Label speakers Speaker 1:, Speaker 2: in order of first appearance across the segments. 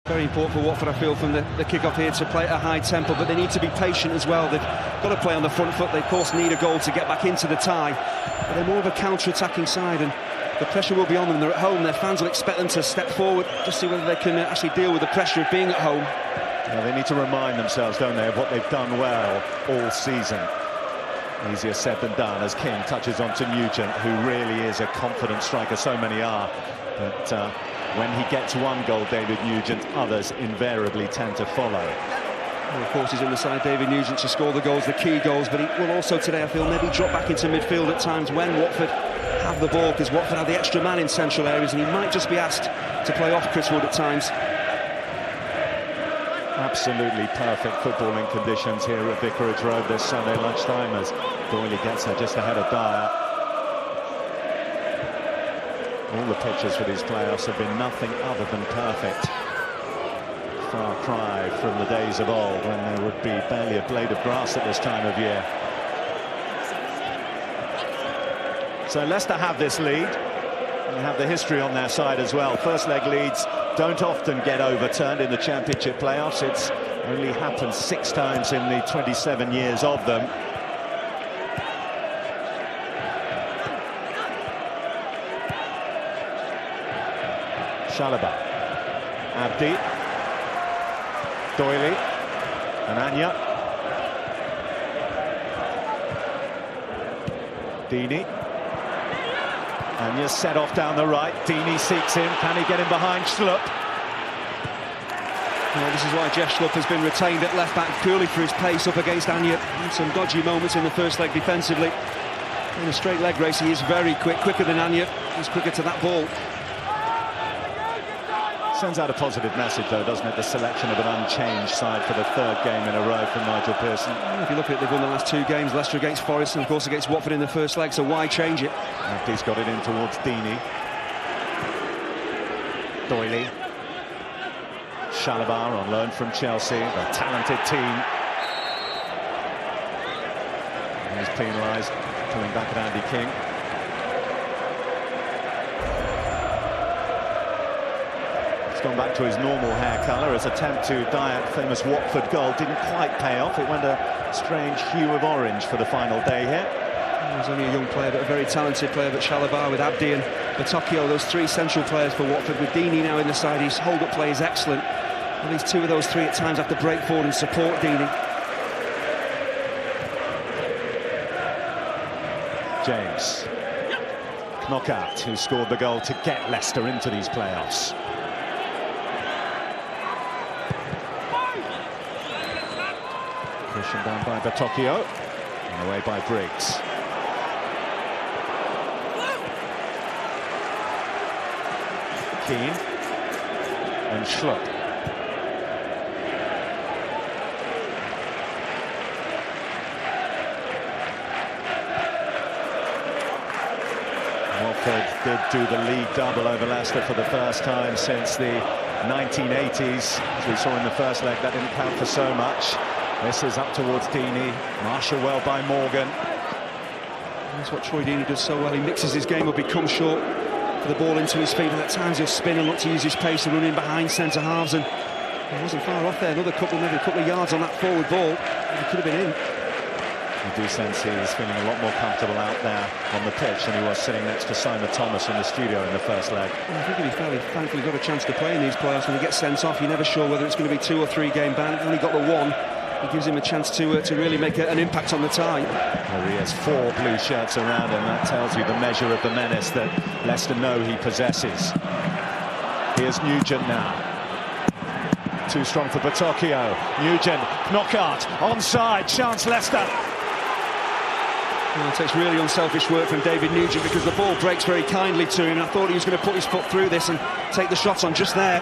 Speaker 1: Very important for Watford, I feel, from the kick-off here to play at a high tempo, but they need to be patient as well. They've got to play on the front foot. They, of course, need a goal to get back into the tie, but they're more of a counter-attacking side, and the pressure will be on them. They're at home. Their fans will expect them to step forward, just see whether they can actually deal with the pressure of being at home.
Speaker 2: Yeah, they need to remind themselves, don't they, of what they've done well all season. Easier said than done as King touches onto Nugent, who really is a confident striker. So many are, but when he gets one goal, David Nugent, others invariably tend to follow.
Speaker 1: Well, of course, he's on the side, David Nugent, to score the goals, the key goals, but he will also today, I feel, maybe drop back into midfield at times when Watford have the ball, because Watford have the extra man in central areas, and he might just be asked to play off Chris Wood at times.
Speaker 2: Absolutely perfect footballing conditions here at Vicarage Road this Sunday lunchtime as Doyley gets there just ahead of Dyer. All the pitches for these playoffs have been nothing other than perfect. Far cry from the days of old when there would be barely a blade of grass at this time of year. So Leicester have this lead. They have the history on their side as well. First leg leads don't often get overturned in the Championship playoffs. It's only happened 6 times in the 27 years of them. Chalobah, Abdi, Doyley, and Anya. Deeney. Anya set off down the right. Deeney seeks him. Can he get him behind Schlupp?
Speaker 1: Well, this is why Jeff Schlupp has been retained at left-back, purely for his pace up against Anya. Some dodgy moments in the first leg defensively. In a straight leg race, he is very quick, quicker than Anya. He's quicker to that ball.
Speaker 2: Sends out a positive message, though, doesn't it? The selection of an unchanged side for the 3rd game in a row from Nigel Pearson.
Speaker 1: If you look at it, they've won the last 2 games, Leicester against Forest and, of course, against Watford in the first leg, so why change it?
Speaker 2: Abdi's got it in towards Deeney. Doyley. Chalobah on loan from Chelsea, a talented team. And he's penalised, coming back at Andy King. He's gone back to his normal hair colour. His attempt to diet famous Watford goal didn't quite pay off. It went a strange hue of orange for the final day here.
Speaker 1: He's only a young player, but a very talented player. But Chalobah with Abdi and Batocchio, those 3 central players for Watford. With Deeney now in the side, his hold-up play is excellent. At least 2 of those 3 at times have to break forward and support Deeney.
Speaker 2: James. Knockout, who scored the goal to get Leicester into these playoffs. Pushing down by Batocchio, and away by Briggs. Keane and Schlupp. Watford did do the league double over Leicester for the first time since the 1980s. As we saw in the first leg, that didn't count for so much. This is up towards Deeney. Marshall well by Morgan.
Speaker 1: That's what Troy Deeney does so well. He mixes his game up, he comes short for the ball into his feet, and at times he'll spin and look to use his pace to run in behind centre halves, and he wasn't far off there. Another couple, maybe a couple of yards on that forward ball. He could have been in.
Speaker 2: You do sense he's feeling a lot more comfortable out there on the pitch than he was sitting next to Simon Thomas in the studio in the first leg.
Speaker 1: Well, I think he'll be fairly thankfully got a chance to play in these playoffs. When he gets sent off, you're never sure whether it's going to be 2 or 3 game ban. He only got the 1. It gives him a chance to really make an impact on the tie.
Speaker 2: There he has 4 blue shirts around him. That tells you the measure of the menace that Leicester know he possesses. Here's Nugent now. Too strong for Batocchio. Nugent, knockout, onside, chance Leicester.
Speaker 1: Well, it takes really unselfish work from David Nugent, because the ball breaks very kindly to him. I thought he was going to put his foot through this and take the shot on just there.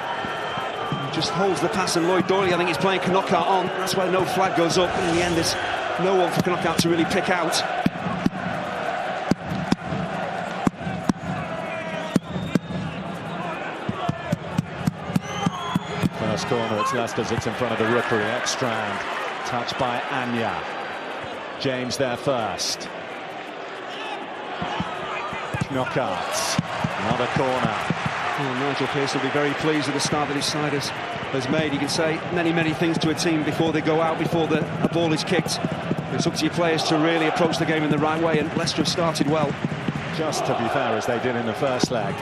Speaker 1: He just holds the pass, and Lloyd Doyley, I think he's playing Knockout on. That's why no flag goes up. In the end, there's no one for Knockout to really pick out.
Speaker 2: First corner, it's Leicester's. It's in front of the Rookery. Ekstrand, touched by Anya. James there first. Knockout. Another corner.
Speaker 1: Well, Nigel Pearce will be very pleased with the start that his side has made. You can say many things to a team before they go out, before a ball is kicked. It's up to your players to really approach the game in the right way, and Leicester have started well.
Speaker 2: Just to be fair, as they did in the first leg.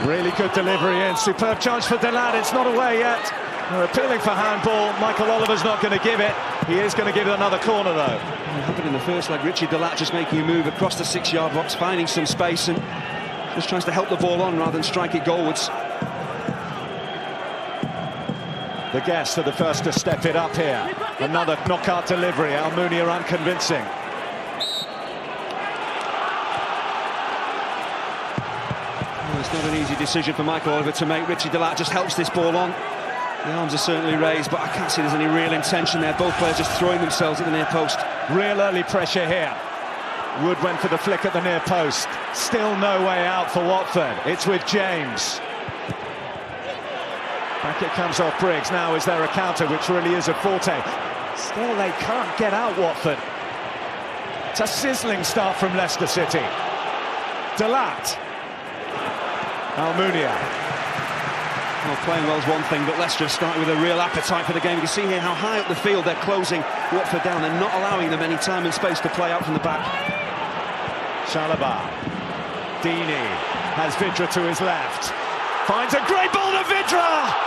Speaker 2: Really good delivery in, superb chance for Delat, it's not away yet. They're appealing for handball. Michael Oliver's not going to give it. He is going to give it another corner though.
Speaker 1: It happened in the first leg. Richie Delat just making a move across the 6-yard box, finding some space and just tries to help the ball on rather than strike it goalwards.
Speaker 2: The guests are the first to step it up here. Another knockout delivery. Almunia unconvincing.
Speaker 1: Well, it's not an easy decision for Michael Oliver to make. Richie Delat just helps this ball on. The arms are certainly raised, but I can't see there's any real intention there. Both players just throwing themselves at the near post.
Speaker 2: Real early pressure here. Wood went for the flick at the near post. Still no way out for Watford. It's with James. Back it comes off Briggs. Now is there a counter, which really is a forte. Still they can't get out, Watford. It's a sizzling start from Leicester City. Delat. Almunia.
Speaker 1: Well, playing well is one thing, but Leicester have started with a real appetite for the game. You can see here how high up the field they're closing Watford down. They're not allowing them any time and space to play out from the back.
Speaker 2: Chalobah. Deeney has Vidra to his left. Finds a great ball to Vidra!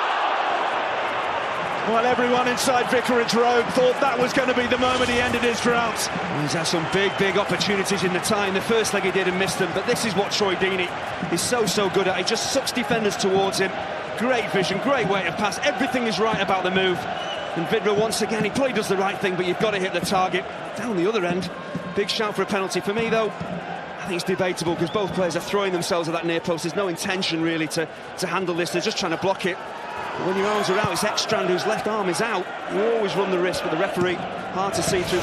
Speaker 2: Well, everyone inside Vicarage Road thought that was going to be the moment he ended his drought.
Speaker 1: Well, he's had some big opportunities in the tie. In the first leg he did and missed them, but this is what Troy Deeney is so good at. He just sucks defenders towards him. Great vision, great way to pass. Everything is right about the move. And Vidra, once again, he probably does the right thing, but you've got to hit the target. Down the other end, big shout for a penalty. For me, though, I think it's debatable because both players are throwing themselves at that near post. There's no intention, really, to handle this. They're just trying to block it. But when your arms are out, it's Ekstrand whose left arm is out. You always run the risk, but the referee, hard to see through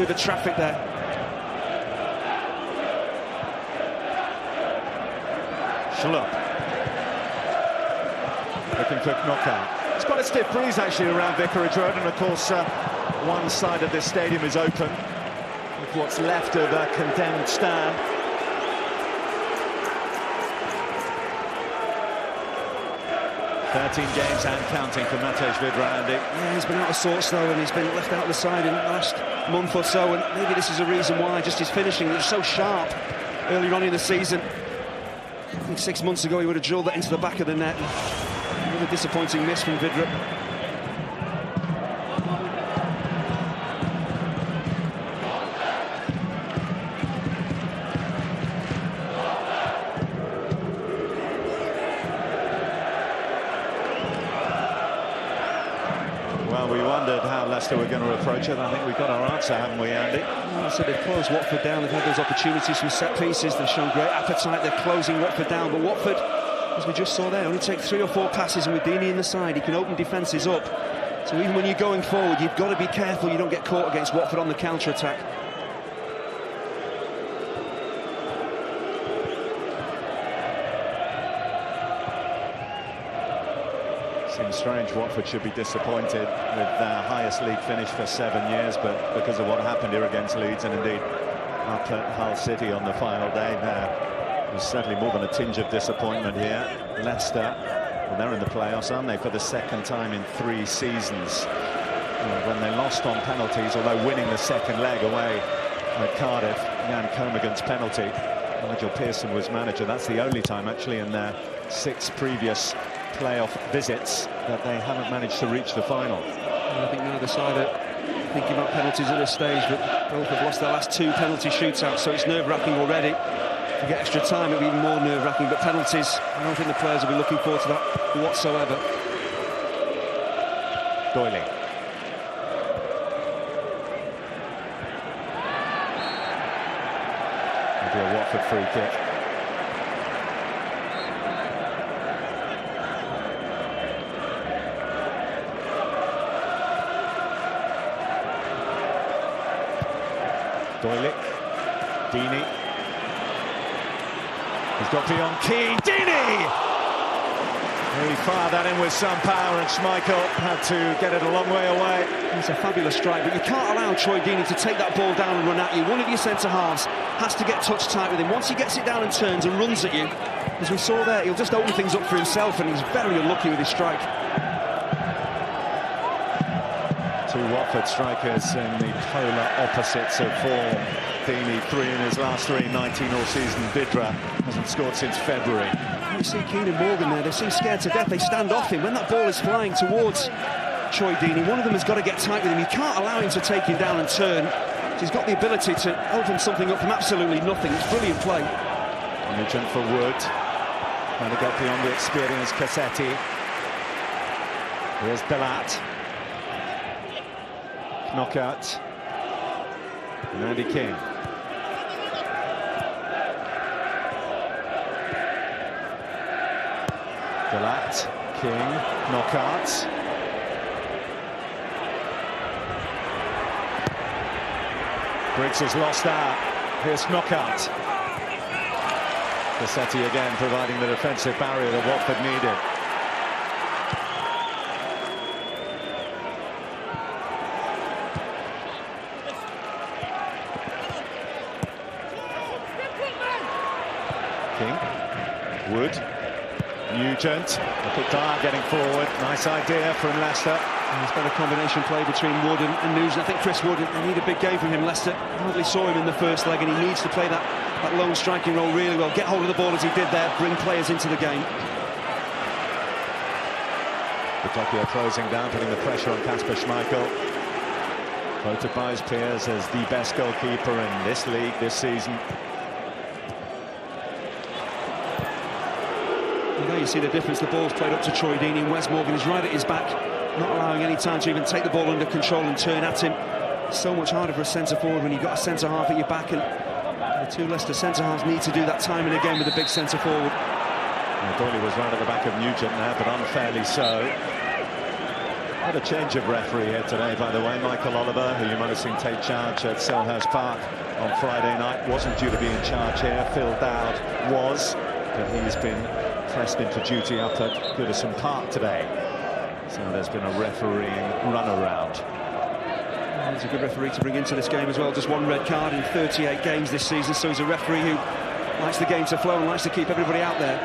Speaker 1: the traffic there.
Speaker 2: Schlupp. Looking for knockout. It's quite a stiff breeze actually around Vicarage Road, and of course one side of this stadium is open with what's left of a condemned stand. "13 games and counting for Matej Vidra, Andy."
Speaker 1: Yeah, he's been out of sorts though, and he's been left out of the side in the last month or so, and maybe this is a reason why. Just his finishing is so sharp earlier on in the season. I think 6 months ago he would have drilled that into the back of the net. Another disappointing miss from Vidra.
Speaker 2: Well, we wondered how Leicester were going to approach it. I think we've got our answer, haven't we, Andy?
Speaker 1: Well, so they've closed Watford down. They've had those opportunities from set pieces. They've shown great appetite. They're closing Watford down. But Watford, as we just saw there, only take 3 or 4 passes, and with Deeney in the side, he can open defences up. So even when you're going forward, you've got to be careful you don't get caught against Watford on the counter-attack.
Speaker 2: Seems strange Watford should be disappointed with their highest league finish for 7 years, but because of what happened here against Leeds and indeed up at Hull City on the final day, there's certainly more than a tinge of disappointment here. Leicester, well, they're in the playoffs, aren't they, for the 2nd time in 3 seasons. When they lost on penalties, although winning the 2nd leg away at Cardiff, Jan Kermigan's penalty, Nigel Pearson was manager. That's the only time actually in their 6 previous playoff visits that they haven't managed to reach the final.
Speaker 1: I think neither side are thinking about penalties at this stage, but both have lost their last 2 penalty shootouts, so it's nerve-wracking already. If you get extra time, it'll be even more nerve-wracking, but penalties, I don't think the players will be looking forward to that whatsoever.
Speaker 2: Doyley. It'll be a Watford free kick. Doyley, Deeney, he's got beyond Keane, Deeney! He fired that in with some power, and Schmeichel had to get it a long way away.
Speaker 1: It's a fabulous strike, but you can't allow Troy Deeney to take that ball down and run at you. One of your centre-halves has to get touch tight with him. Once he gets it down and turns and runs at you, as we saw there, he'll just open things up for himself, and he's very unlucky with his strike.
Speaker 2: Two Watford strikers in the polar opposites of form. Deeney 3 in his last 3, 19 all season. Vidra hasn't scored since February.
Speaker 1: You see Keane and Morgan there, they seem scared to death, they stand off him. When that ball is flying towards Troy Deeney, one of them has got to get tight with him. You can't allow him to take him down and turn. He's got the ability to open something up from absolutely nothing. It's brilliant play.
Speaker 2: Nugent for Wood, trying to get beyond the experienced Cassetti. Here's Delat. Knockout. And Andy King. Delat, King, knockouts. Briggs has lost out. Here's knockout. Cassetti again providing the defensive barrier that Watford needed. King, Wood. Nugent, look at Dyer getting forward, nice idea from Leicester.
Speaker 1: There's been a combination play between Wood and Nugent. I think Chris Wood, they need a big game from him. Leicester hardly saw him in the first leg, and he needs to play that lone striking role really well. Get hold of the ball as he did there, bring players into the game.
Speaker 2: Tokyo closing down, putting the pressure on Kasper Schmeichel. Voted by his peers as the best goalkeeper in this league this season.
Speaker 1: There you see the difference. The ball's played up to Troy Deeney, and Wes Morgan is right at his back, not allowing any time to even take the ball under control and turn at him. It's so much harder for a centre-forward when you've got a centre-half at your back, and the two Leicester centre-halves need to do that time and again with a big centre-forward.
Speaker 2: Doyley was right at the back of Nugent there, but unfairly so. Had a change of referee here today, by the way. Michael Oliver, who you might have seen take charge at Selhurst Park on Friday night, wasn't due to be in charge here. Phil Dowd was, but he's been pressed into duty up at Goodison Park today. So there's been a refereeing runaround.
Speaker 1: He's a good referee to bring into this game as well. Just one red card in 38 games this season, so he's a referee who likes the game to flow and likes to keep everybody out there.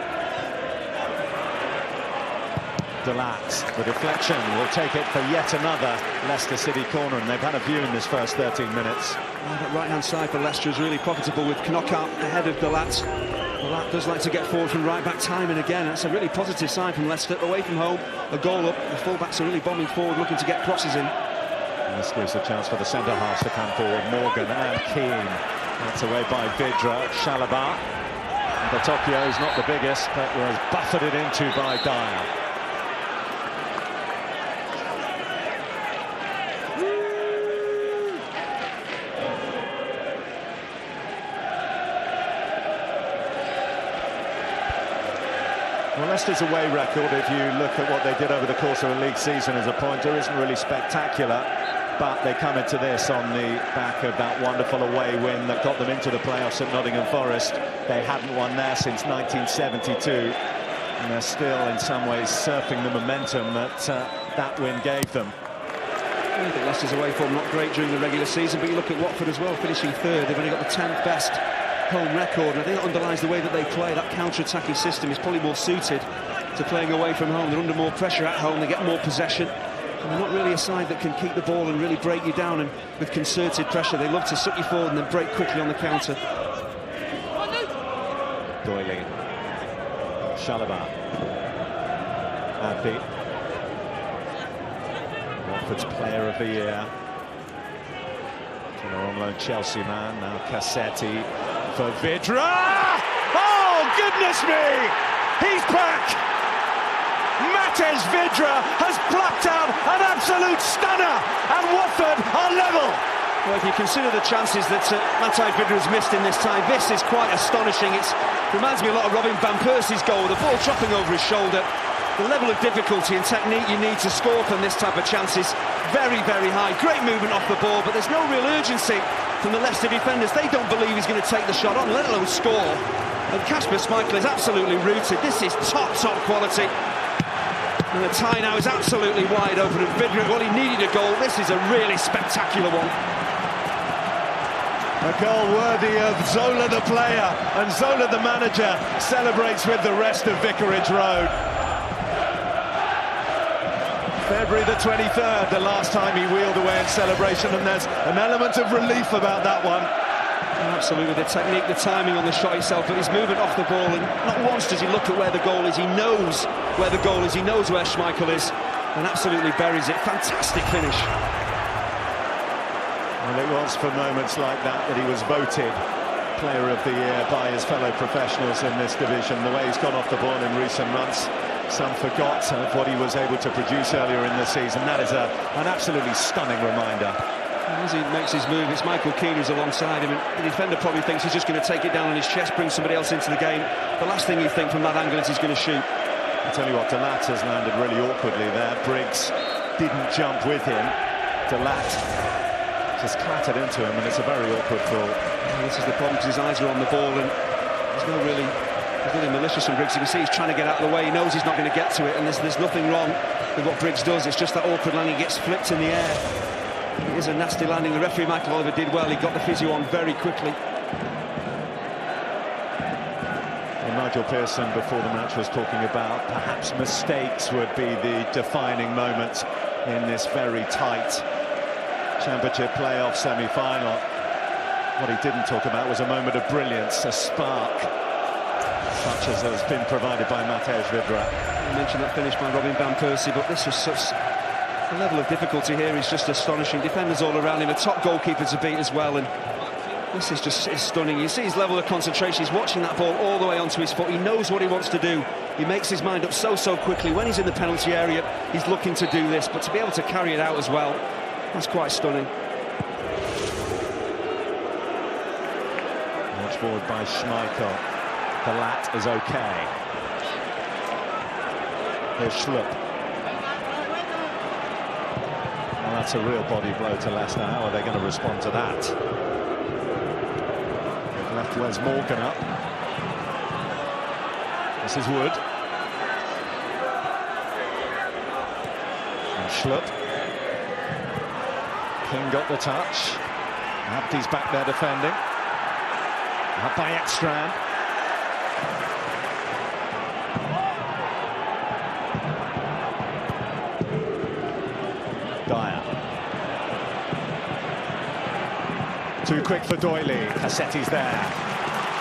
Speaker 2: Delat, the deflection, will take it for yet another Leicester City corner, and they've had a view in this first 13 minutes.
Speaker 1: That right-hand side for Leicester is really profitable with Knockout ahead of Delat. Delat does like to get forward from right-back time and again. That's a really positive sign from Leicester. Away from home, a goal up. The full-backs are really bombing forward, looking to get crosses in.
Speaker 2: And this gives a chance for the centre-halves to come forward. Morgan and Keane. That's away by Vidra. Chalobah. The Tokyo is not the biggest, but was buffeted into by Dyer. Well, Leicester's away record, if you look at what they did over the course of a league season as a pointer, isn't really spectacular, but they come into this on the back of that wonderful away win that got them into the playoffs at Nottingham Forest. They hadn't won there since 1972, and they're still in some ways surfing the momentum that that win gave them.
Speaker 1: I think Leicester's away form not great during the regular season, but you look at Watford as well, finishing third. They've only got the 10th best home record, and I think that underlines the way that they play. That counter-attacking system is probably more suited to playing away from home. They're under more pressure at home, they get more possession, and they're not really a side that can keep the ball and really break you down, and with concerted pressure they love to suck you forward and then break quickly on the counter.
Speaker 2: Doyley, Chalobah, Abdi, Watford's player of the year. On loan Chelsea man, now Cassetti for Vidra. Oh, goodness me! He's back! Matej Vidra has plucked out an absolute stunner, and Watford are level.
Speaker 1: Well, if you consider the chances that Matej Vidra has missed in this time, this is quite astonishing. It reminds me a lot of Robin van Persie's goal, the ball dropping over his shoulder. The level of difficulty and technique you need to score from this type of chance is very, very high. Great movement off the ball, but there's no real urgency from the Leicester defenders. They don't believe he's going to take the shot on, let alone score. And Kasper Schmeichel is absolutely rooted. This is top quality. And the tie now is absolutely wide open, and Vidra, well, he needed a goal. This is a really spectacular one.
Speaker 2: A goal worthy of Zola the player, and Zola the manager celebrates with the rest of Vicarage Road. February the 23rd, the last time he wheeled away in celebration, and there's an element of relief about that one.
Speaker 1: Absolutely, the technique, the timing on the shot itself, but his movement off the ball, and not once does he look at where the goal is. He knows where the goal is, he knows where Schmeichel is, and absolutely buries it. Fantastic finish.
Speaker 2: Well, it was for moments like that that he was voted Player of the Year by his fellow professionals in this division. The way he's gone off the ball in recent months, some forgot of what he was able to produce earlier in the season. That is an absolutely stunning reminder.
Speaker 1: As he makes his move, it's Michael Keane who's alongside him, and the defender probably thinks he's just going to take it down on his chest, bring somebody else into the game. The last thing you think from that angle is he's going to shoot.
Speaker 2: I tell you what, Delat has landed really awkwardly there. Briggs didn't jump with him. Delat just clattered into him, and it's a very awkward fall.
Speaker 1: This is the problem, because his eyes are on the ball, and there's nothing malicious from Briggs. You can see he's trying to get out of the way. He knows he's not going to get to it, and there's nothing wrong with what Briggs does. It's just that awkward landing. He gets flipped in the air. It is a nasty landing. The referee, Michael Oliver, did well. He got the physio on very quickly.
Speaker 2: Well, Nigel Pearson, before the match, was talking about perhaps mistakes would be the defining moment in this very tight Championship playoff semi-final. What he didn't talk about was a moment of brilliance, a spark, such as has been provided by Mateusz Vidra.
Speaker 1: I mentioned that finish by Robin van Persie, but this was such... The level of difficulty here is just astonishing. Defenders all around him, a top goalkeeper to beat as well, and this is just stunning. You see his level of concentration. He's watching that ball all the way onto his foot. He knows what he wants to do. He makes his mind up so quickly. When he's in the penalty area, he's looking to do this, but to be able to carry it out as well, that's quite stunning.
Speaker 2: Watch forward by Schmeichel. The lat is okay. Here's Schlupp. Well, that's a real body blow to Leicester. How are they going to respond to that? They've left Wes Morgan up. This is Wood. And Schlupp. King got the touch. Abdi's back there defending. Up by Ekstrand. Dyer. Too quick for Doyley. Cassetti's there.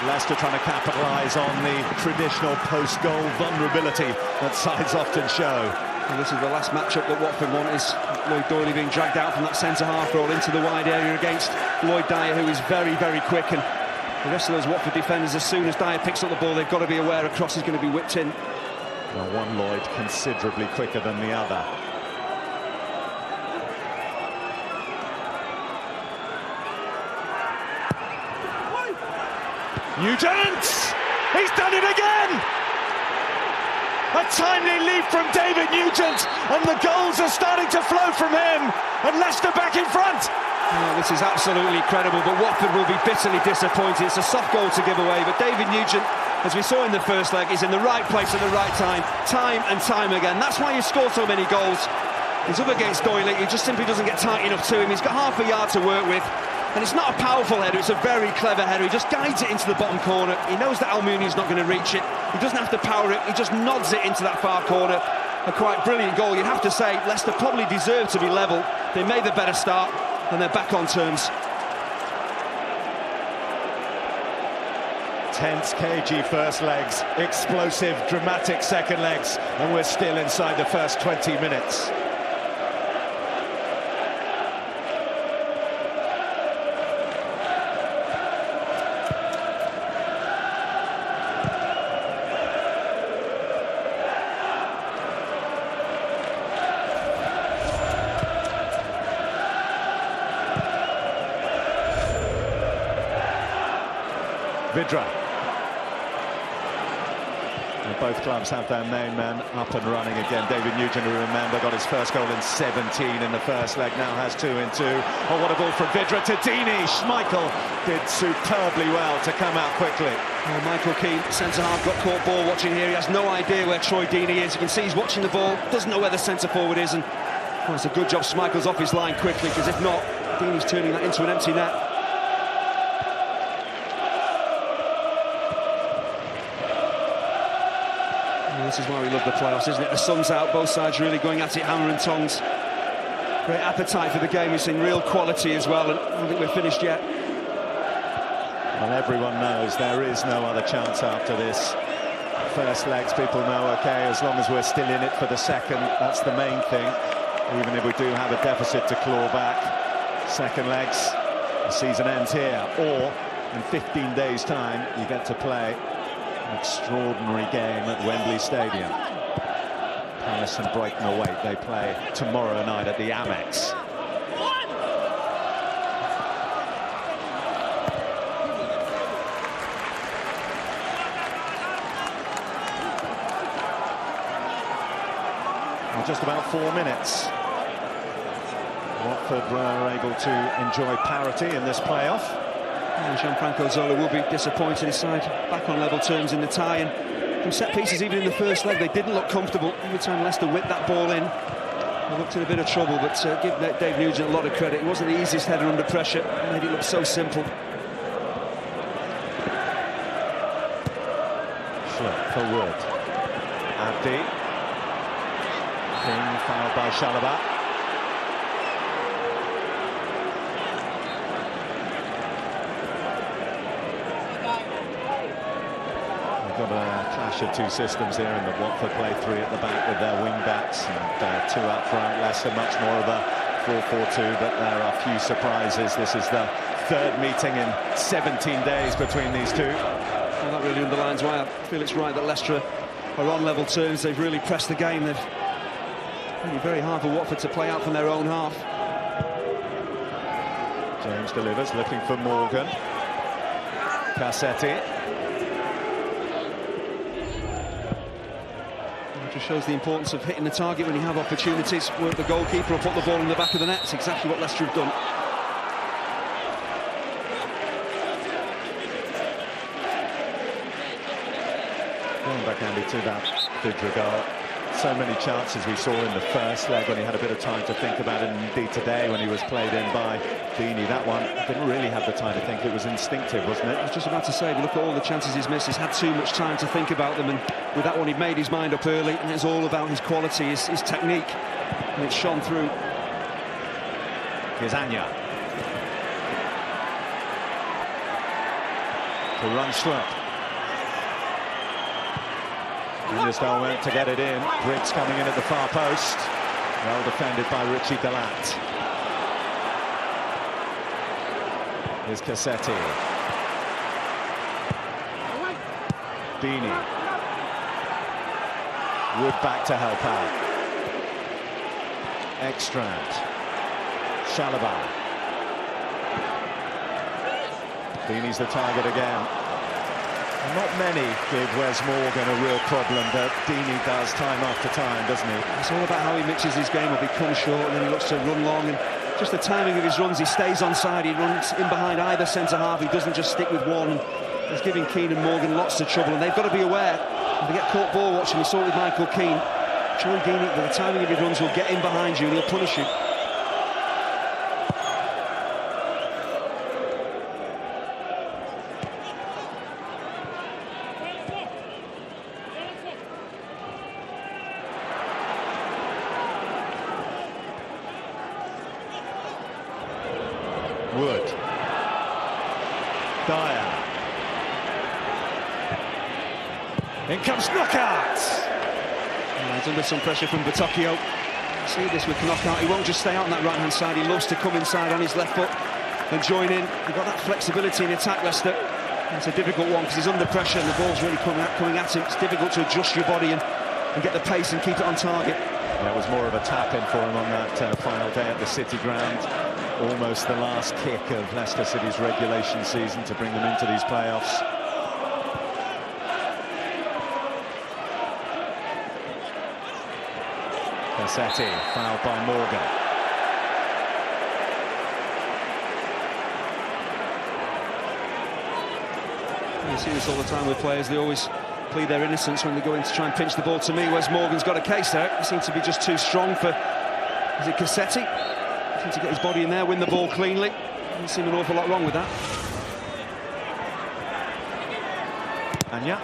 Speaker 2: Leicester trying to capitalise on the traditional post-goal vulnerability that sides often show.
Speaker 1: And this is the last matchup that Watford want, is Lloyd Doyley being dragged out from that centre-half role into the wide area against Lloyd Dyer, who is very quick, and the rest of those Watford defenders, as soon as Dyer picks up the ball, they've got to be aware a cross is going to be whipped in.
Speaker 2: Well, one Lloyd considerably quicker than the other. Nugent! He's done it again! A timely leap from David Nugent, and the goals are starting to flow from him, and Leicester back in front.
Speaker 1: Oh, this is absolutely incredible, but Watford will be bitterly disappointed. It's a soft goal to give away, but David Nugent, as we saw in the first leg, is in the right place at the right time and time again. That's why you score so many goals. He's up against Doyley. He just simply doesn't get tight enough to him. He's got half a yard to work with, and it's not a powerful header, it's a very clever header. He just guides it into the bottom corner. He knows that Almunia's not going to reach it. He doesn't have to power it, he just nods it into that far corner. A quite brilliant goal. You'd have to say Leicester probably deserved to be level. They made the better start, and they're back on terms.
Speaker 2: Tense, cagey first legs, explosive, dramatic second legs, and we're still inside the first 20 minutes. Vidra. And Both clubs have their main man up and running again. David Nugent, who remember, got his first goal in 17 in the first leg, now has 2 in 2. Oh, what a ball from Vidra to Dini. Schmeichel did superbly well to come out quickly.
Speaker 1: Well, Michael Keane, centre-half, got caught ball watching here. He has no idea where Troy Dini is. You can see he's watching the ball, doesn't know where the centre-forward is, and well, it's a good job Schmeichel's off his line quickly, because if not, Dini's turning that into an empty net. This is why we love the playoffs, isn't it? The sun's out, both sides really going at it, hammer and tongs. Great appetite for the game, we've seen real quality as well, and I don't think we're finished yet.
Speaker 2: Well, everyone knows there is no other chance after this. First legs, people know, OK, as long as we're still in it for the second, that's the main thing. Even if we do have a deficit to claw back. Second legs, the season ends here, or in 15 days' time, you get to play an extraordinary game at Wembley Stadium. Palace and Brighton away, they play tomorrow night at the Amex. Well, just about 4 minutes. Watford were able to enjoy parity in this playoff.
Speaker 1: And Gianfranco Zola will be disappointed. His side back on level terms in the tie, and from set pieces, even in the first leg, they didn't look comfortable. Every time Leicester whipped that ball in, they looked in a bit of trouble. But give Dave Nugent a lot of credit. It wasn't the easiest header under pressure. It made it look so simple.
Speaker 2: Slip for Wood. Abdi. King fouled by Chalobah. Got a clash of two systems here, and the Watford play 3 at the back with their wing backs and 2 up front. Leicester much more of a 4-4-2, but there are few surprises. This is the 3rd meeting in 17 days between these two.
Speaker 1: Well, that really underlines why I feel it's right that Leicester are on level terms. They've really pressed the game. They've made it very hard for Watford to play out from their own half.
Speaker 2: James delivers, looking for Morgan. Cassetti.
Speaker 1: Just shows the importance of hitting the target when you have opportunities. Work the goalkeeper or put the ball in the back of the net. It's exactly what Leicester have done.
Speaker 2: Going back, Andy, to that Vidra goal. So many chances we saw in the first leg when he had a bit of time to think about it, and indeed today when he was played in by Dini. That one didn't really have the time to think. It was instinctive, wasn't it?
Speaker 1: I was just about to say, if you look at all the chances he's missed, he's had too much time to think about them, and with that one he'd made his mind up early, and it's all about his quality, his technique, and it's shone through.
Speaker 2: Here's Anya. To Rundstrup. Undersdale went to get it in. Briggs coming in at the far post. Well defended by Richie Delat. Here's Cassetti. Dini. Wood back to help out. Ekstrand. Chalobah. Dini's the target again. Not many give Wes Morgan a real problem, but Dini does time after time, doesn't he?
Speaker 1: It's all about how he mixes his game up. He comes short and then he looks to run long, and just the timing of his runs, he stays on side, he runs in behind either centre-half, he doesn't just stick with one, and he's giving Keane and Morgan lots of trouble, and they've got to be aware. If they get caught ball watching, we saw it with Michael Keane. Troy Dini, the timing of his runs will get in behind you and he'll punish you.
Speaker 2: Wood. Dyer. In comes Knockout.
Speaker 1: He's under some pressure from Batocchio. See this with Knockout. He won't just stay out on that right-hand side. He loves to come inside on his left foot and join in. They've got that flexibility in attack, Leicester. It's a difficult one because he's under pressure and the ball's really coming at him. It's difficult to adjust your body and get the pace and keep it on target.
Speaker 2: Yeah, it was more of a tap-in for him on that final day at the City Ground. Almost the last kick of Leicester City's regulation season to bring them into these playoffs. Cassetti, fouled by Morgan.
Speaker 1: You see this all the time with players. They always plead their innocence when they go in to try and pinch the ball to me. Whereas Morgan's got a case there. He seems to be just too strong for... Is it Cassetti? He seems to get his body in there, win the ball cleanly. Doesn't seem an awful lot wrong with that.
Speaker 2: Anya.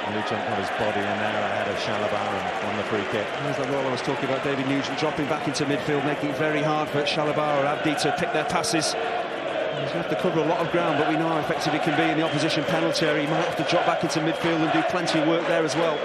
Speaker 2: Nugent got his body in there ahead of Chalobah and won the free kick.
Speaker 1: There's that role I was talking about, David Nugent dropping back into midfield, making it very hard for Chalobah or Abdi to pick their passes. He's going to have to cover a lot of ground, but we know how effective he can be in the opposition penalty area. He might have to drop back into midfield and do plenty of work there as well.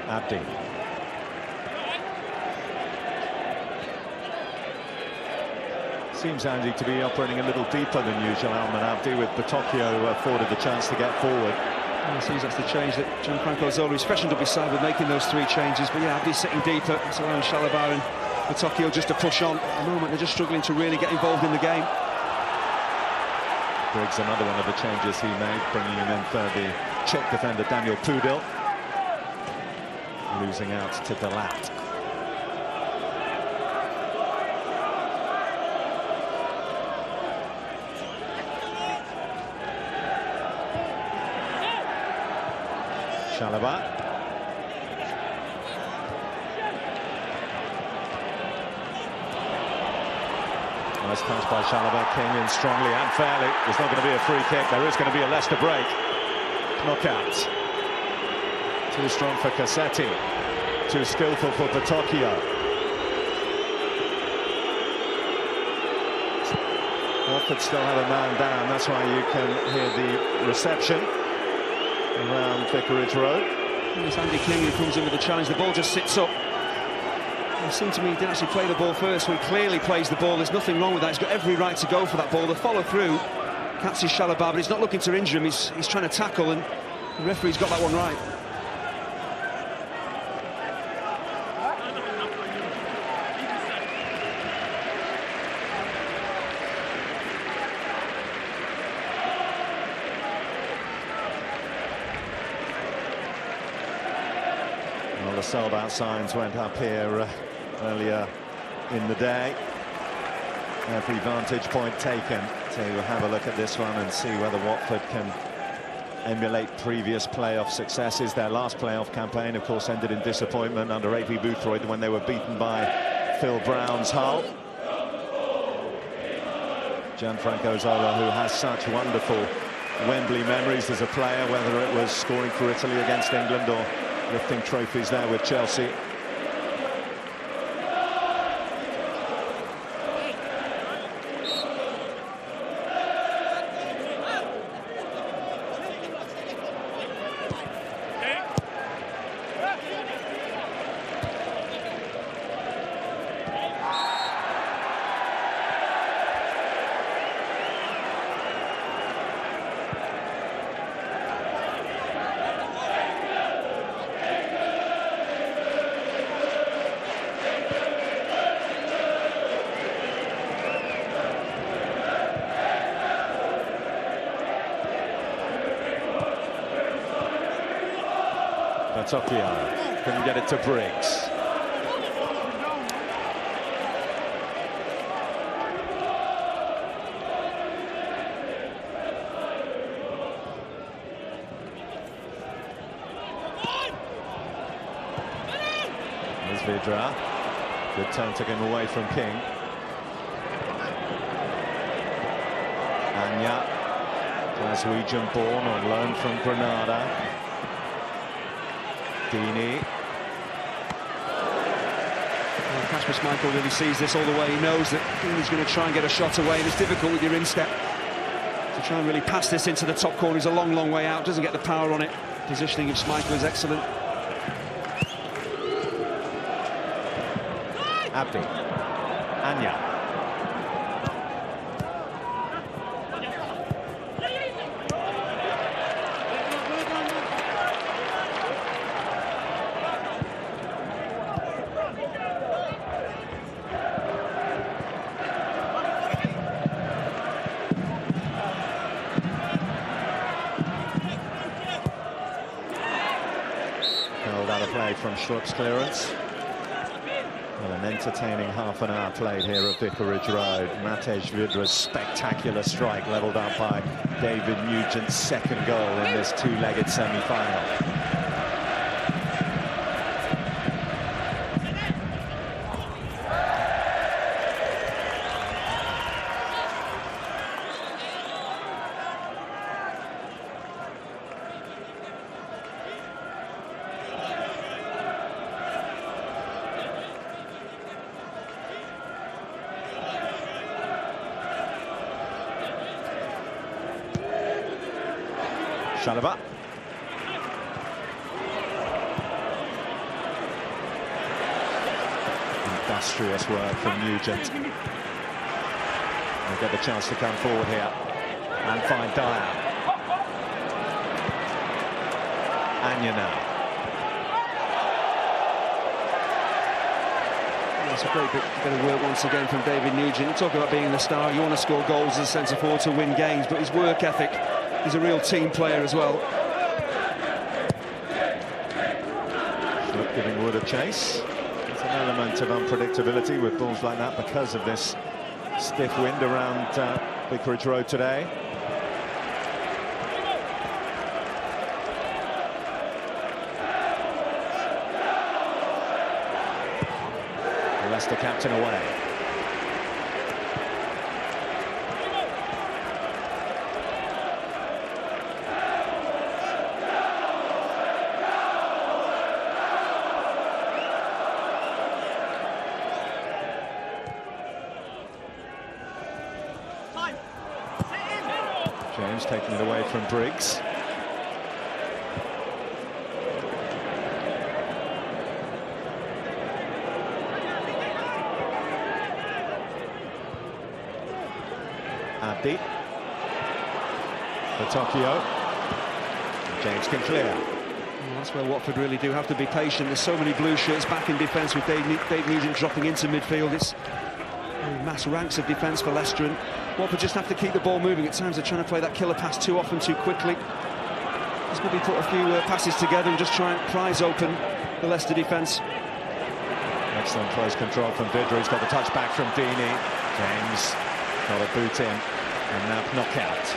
Speaker 2: Abdi. Seems Andy to be operating a little deeper than usual, Alman Abdi, with Batocchio afforded the chance to get forward.
Speaker 1: It seems that's the change that Gianfranco Zola's freshened up his side with making those three changes. But yeah, Abdi's sitting deeper. It's allowing Chalobah and Batocchio just to push on. At the moment, they're just struggling to really get involved in the game.
Speaker 2: Briggs, another one of the changes he made, bringing him in for the Czech defender Daniel Pudil. Losing out to Delat. Chalobah. Nice pass by Chalobah, came in strongly and fairly. There's not going to be a free kick, there is going to be a Leicester break. Knockout. Too strong for Cassetti, too skillful for Batocchio. Watford still have a man down, that's why you can hear the reception around Vicarage Road.
Speaker 1: It's Andy King who comes in with the challenge. The ball just sits up. It seemed to me he didn't actually play the ball first, so he clearly plays the ball. There's nothing wrong with that. He's got every right to go for that ball. The follow through catches Chalobah, but he's not looking to injure him. He's trying to tackle, and the referee's got that one right.
Speaker 2: Well, the sold-out signs went up here earlier in the day. Every vantage point taken to have a look at this one and see whether Watford can emulate previous playoff successes. Their last playoff campaign, of course, ended in disappointment under A.P. Boothroyd when they were beaten by Phil Brown's Hull. Gianfranco Zola, who has such wonderful Wembley memories as a player, whether it was scoring for Italy against England or lifting trophies there with Chelsea. Batocchio couldn't get it to Briggs. There's Vidra. Good turn, took him away from King. Anya, Glaswegian born on loan from Granada. Deeney.
Speaker 1: Kasper Schmeichel really sees this all the way. He knows that Deeney's going to try and get a shot away, and it's difficult with your instep to try and really pass this into the top corner. He's a long, long way out, doesn't get the power on it. Positioning of Schmeichel is excellent.
Speaker 2: Abdi. Anya. Held out of play from Schlupp's clearance. Well, an entertaining half an hour played here at Vicarage Road. Matej Vidra's spectacular strike levelled up by David Nugent's second goal in this two-legged semi-final. Chalaba. Industrious work from Nugent. He'll get the chance to come forward here and find Dyer. Anya now.
Speaker 1: It's a great bit of work once again from David Nugent. You talk about being the star, you want to score goals as a centre forward to win games, but his work ethic, he's a real team player as well.
Speaker 2: Schlupp giving Wood a chase. There's an element of unpredictability with balls like that because of this stiff wind around Vicarage Road today. Leicester captain away. James taking it away from Briggs. Abdi. For Tokyo. James can clear.
Speaker 1: Well, that's where Watford really do have to be patient. There's so many blue shirts back in defence with Dave Nugent dropping into midfield. It's mass ranks of defence for Leicester, and Watford just have to keep the ball moving. At times they're trying to play that killer pass too often, too quickly. Just maybe put a few passes together and just try and prise open the Leicester defence.
Speaker 2: Excellent close control from Vidra. He's got the touch back from Deeney. James got a boot in and now knockout.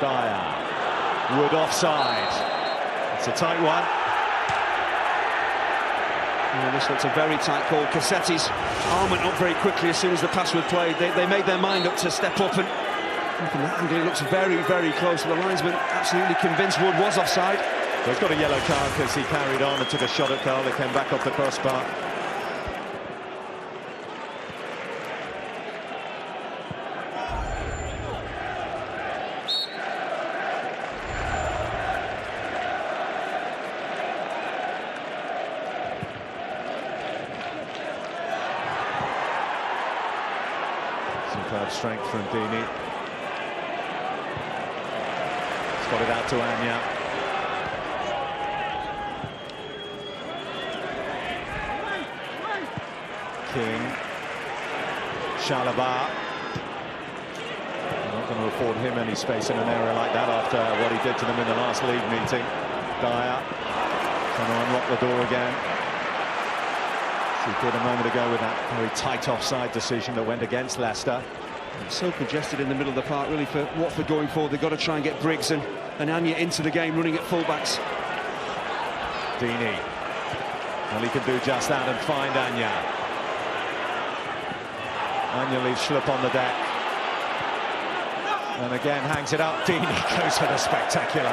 Speaker 2: Dyer. Wood offside. It's a tight one.
Speaker 1: Well, this looks a very tight call. Cassetti's arm went up very quickly as soon as the pass was played. They made their mind up to step up, and from that angle it looks very, very close. The linesman absolutely convinced Wood was offside.
Speaker 2: So he's got a yellow card because he carried on and took a shot at goal. It came back off the crossbar. Superb strength from Deeney. He's got it out to Anya. King. Chalaba. Not going to afford him any space in an area like that after what he did to them in the last league meeting. Dyer trying to unlock the door again. She did a moment ago with that very tight offside decision that went against Leicester.
Speaker 1: It's so congested in the middle of the park, really, for Watford going forward. They've got to try and get Briggs and Anya into the game, running at fullbacks.
Speaker 2: Deeney. Well, he can do just that and find Anya. Anya leaves Schlupp on the deck. And again, hangs it up. Deeney goes for the spectacular.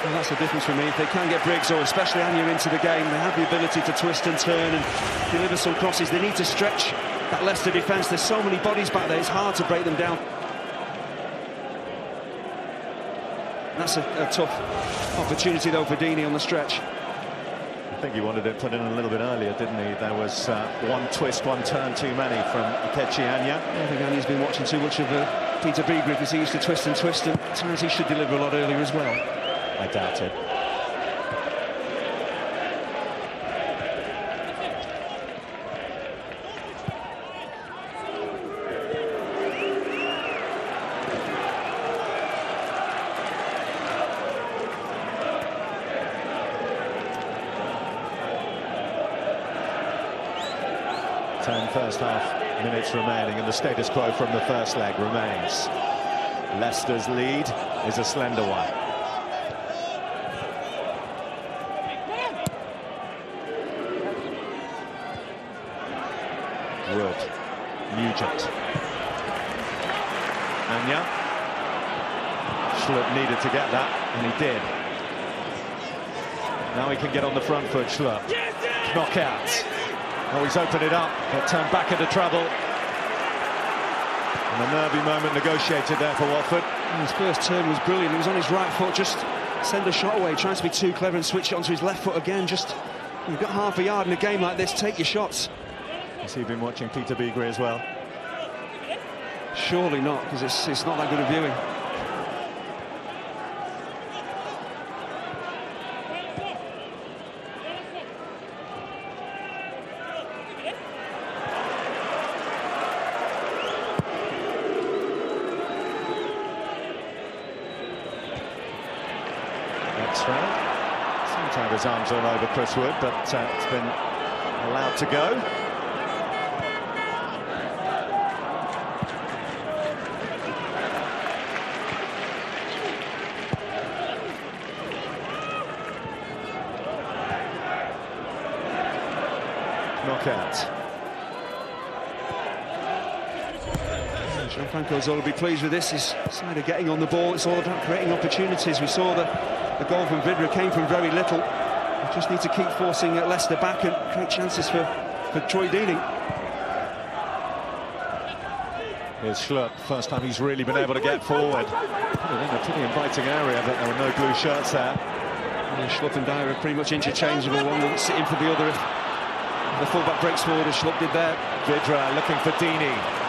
Speaker 1: Well, that's the difference for me. If they can get Briggs or especially Anya into the game, they have the ability to twist and turn and deliver some crosses. They need to stretch that Leicester defence. There's so many bodies back there, it's hard to break them down. That's a tough opportunity, though, for Deeney on the stretch.
Speaker 2: I think he wanted it put in a little bit earlier, didn't he? There was one twist, one turn too many from Ikechi Anya.
Speaker 1: I think Anya's been watching too much of Peter Beagrave because he used to twist, and at times he should deliver a lot earlier as well.
Speaker 2: I doubt it. First half minutes remaining, and the status quo from the first leg remains. Leicester's lead is a slender one. Wood, Nugent, Anya. Schlupp needed to get that, and he did. Now he can get on the front foot, Schlupp. Knockout. Oh, he's opened it up, but turned back into trouble. And a nervy moment negotiated there for Watford.
Speaker 1: His first turn was brilliant. He was on his right foot, just send a shot away, tries to be too clever and switch it onto his left foot again. Just, you've got half a yard in a game like this, take your shots.
Speaker 2: Has he been watching Peter Beagrave as well?
Speaker 1: Surely not, because it's not that good a viewing.
Speaker 2: Seemed to have his arms all over Chris Wood, but it's been allowed to go. Knockout.
Speaker 1: Gianfranco Zola will be pleased with this. His side of getting on the ball. It's all about creating opportunities. We saw the goal from Vidra came from very little. We just need to keep forcing Leicester back and create chances for Troy Deeney.
Speaker 2: Here's Schlupp. First time he's really been able to get forward. Put it in a pretty inviting area, but there were no blue shirts there.
Speaker 1: Yeah, Schlupp and Dyer are pretty much interchangeable. One will sit in for the other if the fullback breaks forward, as Schlupp did there.
Speaker 2: Vidra looking for Deeney.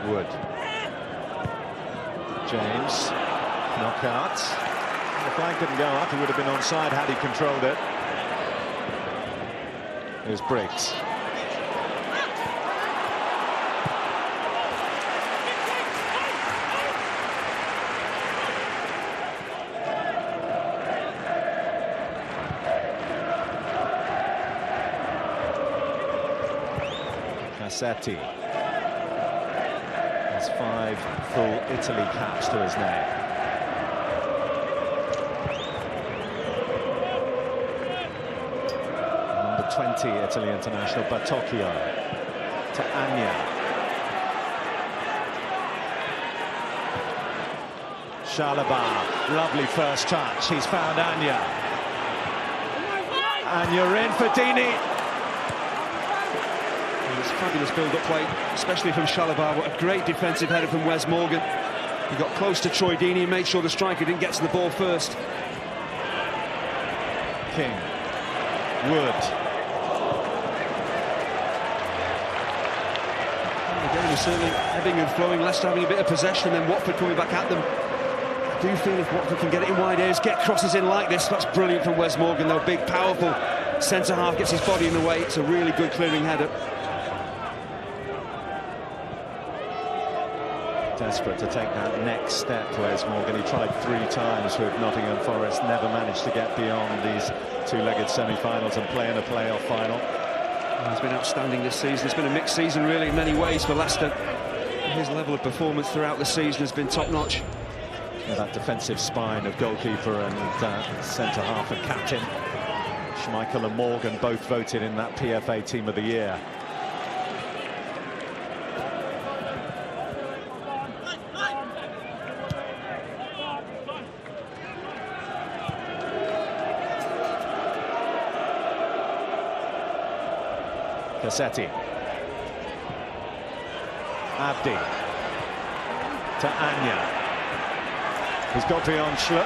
Speaker 2: Wood. James. Knockout. The flag didn't go up. He would have been onside had he controlled it. Here's Briggs. Cassetti. 5 full Italy caps to his name. Number 20 Italy international Batocchio to Anya. Chalobah, lovely first touch. He's found Anya. Anya in for Deeney.
Speaker 1: Fabulous build-up play, especially from Chalobah. What a great defensive header from Wes Morgan. He got close to Troy Deeney and made sure the striker didn't get to the ball first.
Speaker 2: King. Wood.
Speaker 1: The game They were certainly ebbing and flowing, Leicester having a bit of possession, and then Watford coming back at them. I do feel if Watford can get it in wide areas, get crosses in like this, that's brilliant from Wes Morgan, though. Big, powerful centre-half, gets his body in the way. It's a really good clearing header.
Speaker 2: Desperate to take that next step, Wes Morgan. He tried 3 times with Nottingham Forest, never managed to get beyond these 2-legged semi-finals and play in a playoff final.
Speaker 1: He's been outstanding this season. It's been a mixed season, really, in many ways for Leicester. His level of performance throughout the season has been top-notch.
Speaker 2: That defensive spine of goalkeeper and centre-half and captain. Schmeichel and Morgan both voted in that PFA Team of the Year. Cassetti. Abdi. To Anya. He's got beyond Schlupp.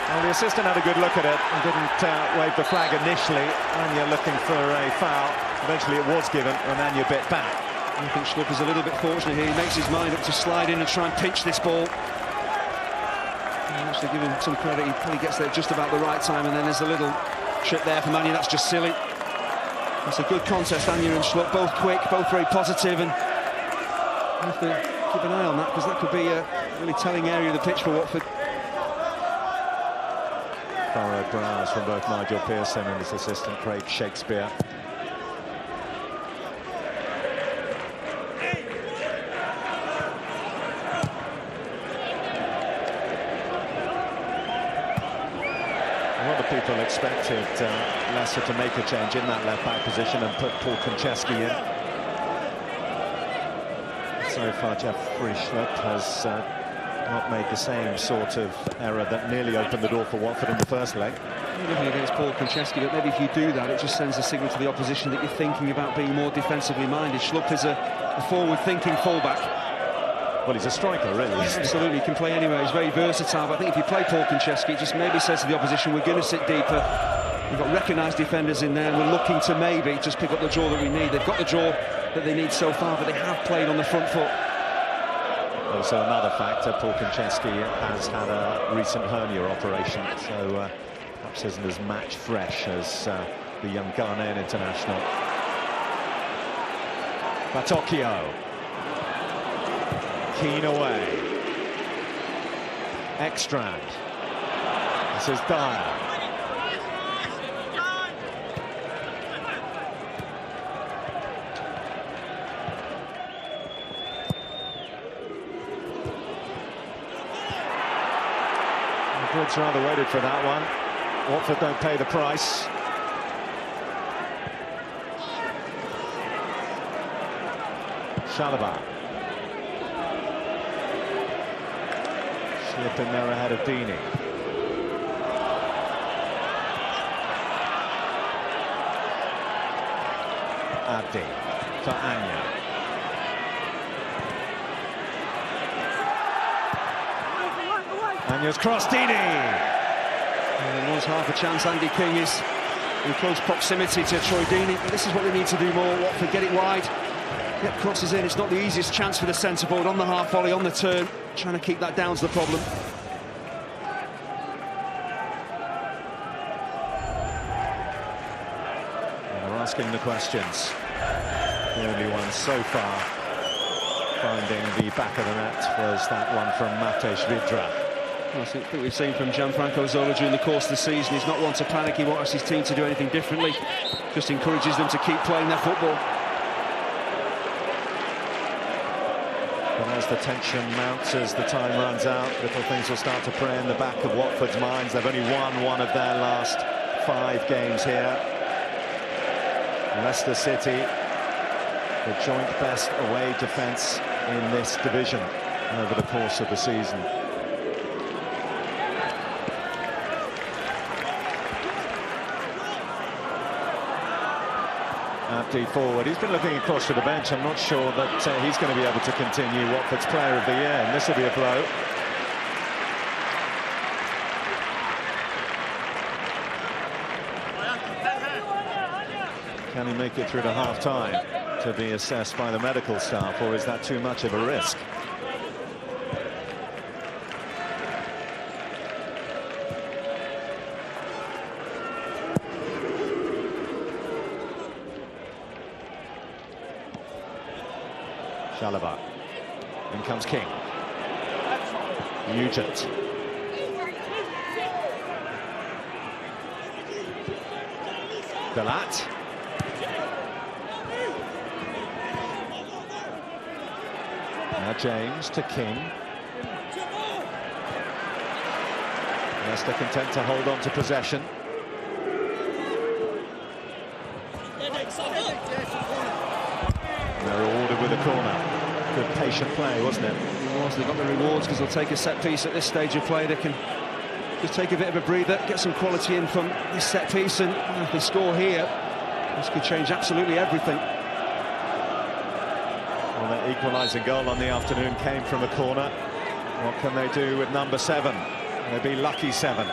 Speaker 2: Well, the assistant had a good look at it and didn't wave the flag initially. Anya looking for a foul. Eventually it was given and Anya bit back.
Speaker 1: I think Schlupp is a little bit fortunate here. He makes his mind up to slide in and try and pinch this ball. Actually give him some credit. He probably gets there just about the right time, and then there's a little trip there from Anya. That's just silly. It's a good contest, Anya and Schlupp, both quick, both very positive, and we have to keep an eye on that, because that could be a really telling area of the pitch for Watford.
Speaker 2: Thorough brows from both Nigel Pearson and his assistant Craig Shakespeare. A lot of people expected Leicester to make a change in that left-back position and put Paul Konchesky in. So far, Jeffrey Schlupp has not made the same sort of error that nearly opened the door for Watford in the first leg.
Speaker 1: Nothing against Paul Konchesky, but maybe if you do that, it just sends a signal to the opposition that you're thinking about being more defensively minded. Schlupp is a forward-thinking fullback.
Speaker 2: Well, he's a striker, really.
Speaker 1: Absolutely, he can play anywhere. He's very versatile. But I think if you play Paul Konchesky, it just maybe says to the opposition, we're going to sit deeper. We've got recognised defenders in there, and we're looking to maybe just pick up the draw that we need. They've got the draw that they need so far, but they have played on the front foot.
Speaker 2: Also, another factor, Paul Konchesky has had a recent hernia operation, so perhaps isn't as match fresh as the young Ghanaian international. Batokio. Keane away. Ekstrand. This is Dyer. The Brits rather waited for that one. Watford don't pay the price. Chalobah. Slip in there ahead of Deeney. Abdi for Anya. Anya's cross, Deeney!
Speaker 1: There was half a chance. Andy King is in close proximity to Troy Deeney. But this is what they need to do more. Watford, get it wide. Get crosses in. It's not the easiest chance for the centre forward on the half volley, on the turn. Trying to keep that down's the problem.
Speaker 2: And they're asking the questions. The only one so far finding the back of the net was that one from Matej Vidra.
Speaker 1: I think we've seen from Gianfranco Zola during the course of the season. He's not one to panic. He wants his team to do anything differently. Just encourages them to keep playing their football.
Speaker 2: But as the tension mounts, as the time runs out, little things will start to prey in the back of Watford's minds. They've only won one of their last 5 games here. Leicester City, the joint best away defence in this division over the course of the season. Abdi forward. He's been looking across to the bench. I'm not sure that he's going to be able to continue Watford's Player of the Year, and this will be a blow. Can he make it through to half-time? to be assessed by the medical staff, or is that too much of a risk? Chalobah. In comes King. Nugent. Galat. Now James to King. Leicester content to hold on to possession. They're rewarded with a corner. Good patient play, wasn't it?
Speaker 1: It was. They got the rewards because they'll take a set piece at this stage of play. They can just take a bit of a breather, get some quality in from this set piece, and if they score here, this could change absolutely everything.
Speaker 2: Well, that equalising goal on the afternoon came from a corner. What can they do with number 7? They'll be lucky 7.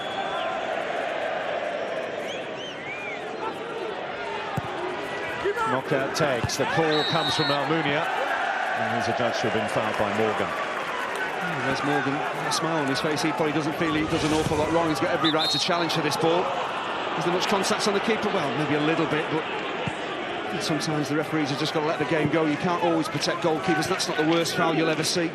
Speaker 2: Knockout takes. The call comes from Almunia, and he's adjudged to have been fouled by Morgan.
Speaker 1: Oh, there's Morgan, a smile on his face. He probably doesn't feel he does an awful lot wrong. He's got every right to challenge for this ball. Is there much contact on the keeper? Well, maybe a little bit, but sometimes the referees have just got to let the game go. You can't always protect goalkeepers. That's not the worst foul you'll ever see.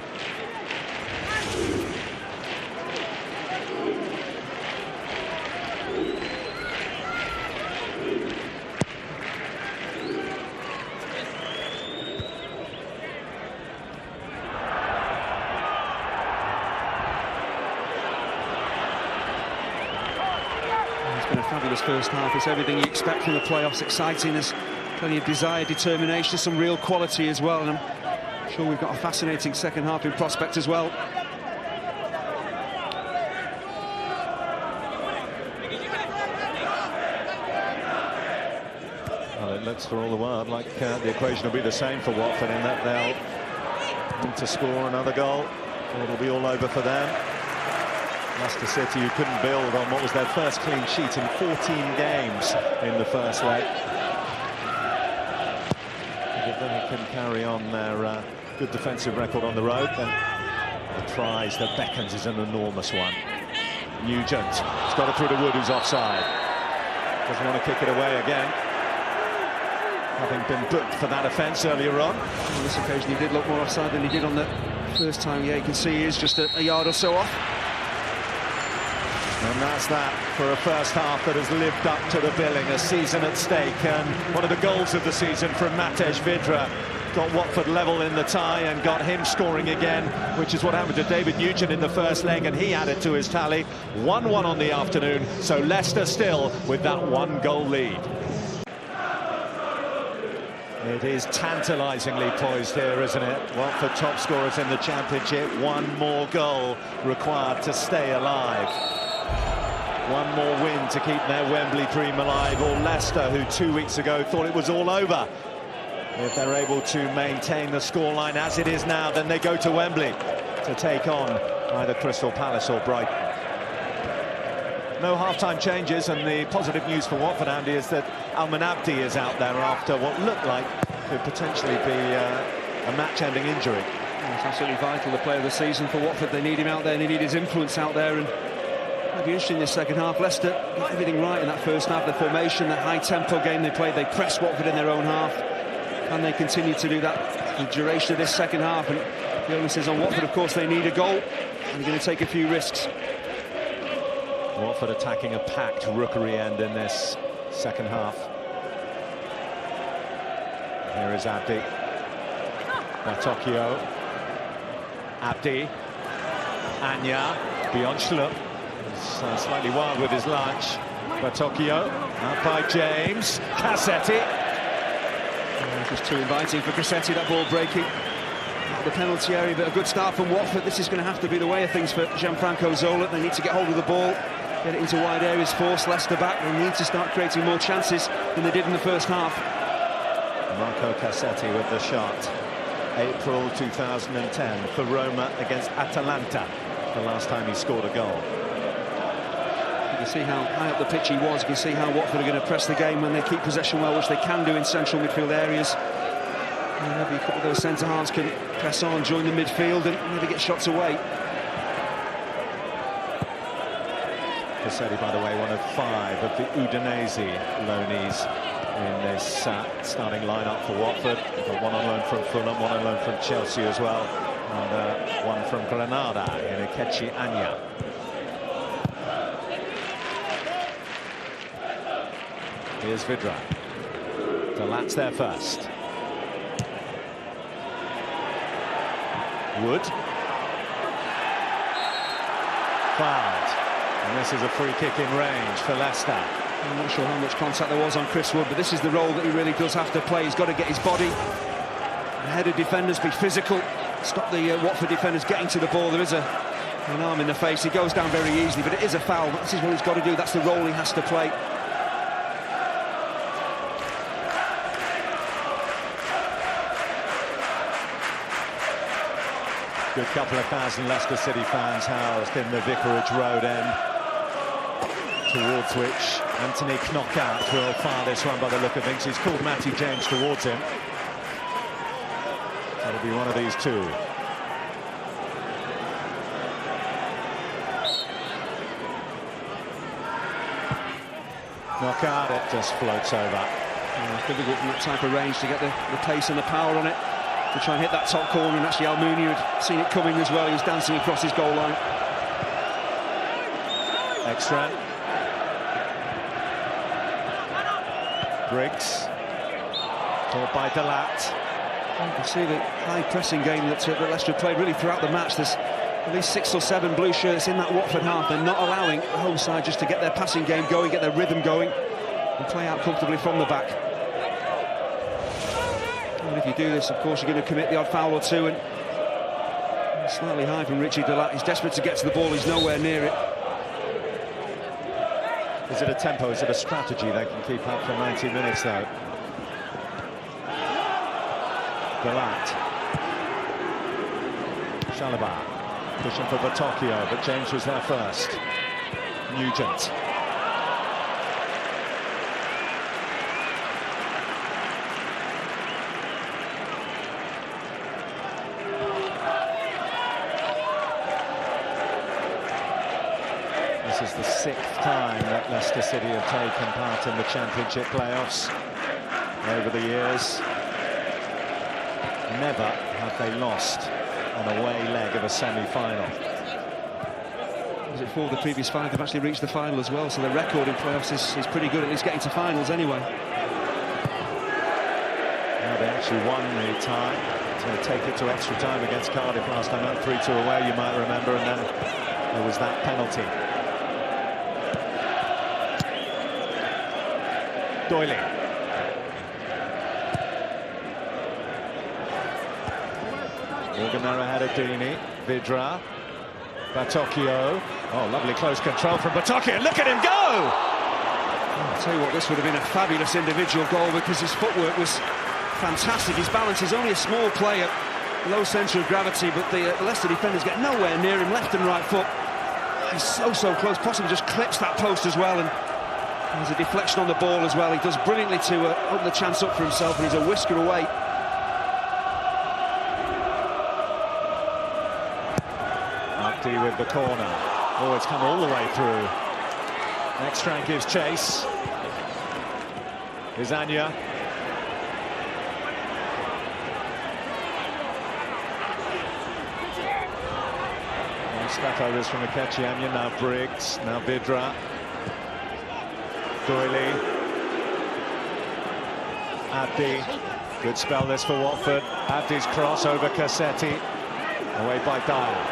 Speaker 1: It's been a fabulous first half. It's everything you expect from the playoffs. Exciting, there's plenty of desire, determination, some real quality as well, and I'm sure we've got a fascinating second half in prospect as well.
Speaker 2: Well, it looks for all the while like the equation will be the same for Watford, in that they'll need to score another goal, or it'll be all over for them. Leicester City, who couldn't build on what was their first clean sheet in 14 games in the first leg. If they can carry on their good defensive record on the road, then the prize that beckons is an enormous one. Nugent has got it through to Wood, who's offside. Doesn't want to kick it away again, having been booked for that offence earlier on.
Speaker 1: On this occasion he did look more offside than he did on the first time. Yeah, you can see he is just a yard or so off.
Speaker 2: And that's that for a first half that has lived up to the billing. A season at stake, and one of the goals of the season from Matej Vidra got Watford level in the tie and got him scoring again, which is what happened to David Nugent in the first leg, and he added to his tally. 1-1 on the afternoon, so Leicester still with that 1-goal lead. It is tantalisingly poised here, isn't it? Watford top scorers in the Championship. One more goal required to stay alive. One more win to keep their Wembley dream alive, or Leicester, who 2 weeks ago thought it was all over. If they're able to maintain the scoreline as it is now, then they go to Wembley to take on either Crystal Palace or Brighton. No half-time changes, and the positive news for Watford, Andy, is that Alman Abdi is out there after what looked like could potentially be a match-ending injury.
Speaker 1: It's absolutely vital, the player of the season for Watford. They need him out there, they need his influence out there, and it'll be interesting this second half. Leicester got everything right in that first half. The formation, the high-tempo game they played, they pressed Watford in their own half, and they continue to do that the duration of this second half. And the onus is on Watford, of course. They need a goal, and they're going to take a few risks.
Speaker 2: Watford attacking a packed Rookery end in this second half. Here is Abdi. Batokio. Abdi. Anya. Beyond Schlupp. Slightly wild with his lunge. Batokio. Out by James. Cassetti.
Speaker 1: Just too inviting for Cassetti, that ball breaking. The penalty area, but a good start from Watford. This is going to have to be the way of things for Gianfranco Zola. They need to get hold of the ball, get it into wide areas, force Leicester back. They need to start creating more chances than they did in the first half.
Speaker 2: Marco Cassetti with the shot. April 2010 for Roma against Atalanta, the last time he scored a goal.
Speaker 1: You can see how high up the pitch he was. You can see how Watford are going to press the game when they keep possession well, which they can do in central midfield areas. And maybe a couple of those centre-halves can press on, join the midfield and maybe get shots away.
Speaker 2: Cassetti, by the way, one of 5 of the Udinese loanees in this starting lineup for Watford. We've got one on loan from Fulham, one on loan from Chelsea as well, and one from Granada in Ikechi Anya. Here's Vidra. Delat's there first. Wood. Fouled. And this is a free kick in range for Leicester.
Speaker 1: I'm not sure how much contact there was on Chris Wood, but this is the role that he really does have to play. He's got to get his body ahead of defenders, be physical, stop the Watford defenders getting to the ball. There is an arm in the face. He goes down very easily, but it is a foul. This is what he's got to do. That's the role he has to play.
Speaker 2: Good couple of thousand Leicester City fans housed in the Vicarage Road end, towards which Anthony Knockout will fire this one by the look of things. He's called Matty James towards him. That'll be one of these two. Knockout, it just floats over.
Speaker 1: Difficult from that type of range to get the pace and the power on it, to try and hit that top corner, and actually Almunia had seen it coming as well. He was dancing across his goal line.
Speaker 2: Extra. Briggs. Caught by Delat.
Speaker 1: You can see the high pressing game that Leicester have played really throughout the match. There's at least 6 or 7 blue shirts in that Watford half. They're not allowing the home side just to get their passing game going, get their rhythm going, and play out comfortably from the back. And if you do this, of course, you're going to commit the odd foul or two. And slightly high from Richie Delat. He's desperate to get to the ball. He's nowhere near it.
Speaker 2: Is it a tempo? Is it a strategy they can keep up for 90 minutes, though? Delat. Chalobah pushing for Batocchio, but James was there first. Nugent. This is the 6th time that Leicester City have taken part in the Championship playoffs over the years. Never have they lost an away leg of a semi-final.
Speaker 1: Was it 4 of the previous 5? They've actually reached the final as well, so the record in playoffs is pretty good, at least getting to finals anyway.
Speaker 2: Now they actually won the tie to take it to extra time against Cardiff last time out, 3-2 away, you might remember, and then there was that penalty. Doyley. Morganera had a Dini. Vidra. Batocchio. Oh, lovely close control from Batocchio. Look at him go!
Speaker 1: I'll tell you what, this would have been a fabulous individual goal because his footwork was fantastic. His balance is only a small player, low centre of gravity, but the Leicester defenders get nowhere near him, left and right foot. He's so close, possibly just clips that post as well, and there's a deflection on the ball as well. He does brilliantly to open the chance up for himself, and he's a whisker away.
Speaker 2: Abdi with the corner. Oh, it's come all the way through. Ekstrand gives chase. Here's Anya. Statovers from Ikechi Anya, now Briggs, now Vidra. Doyley. Abdi. Good spell this for Watford. Abdi's cross over Cassetti. Away by Dyer.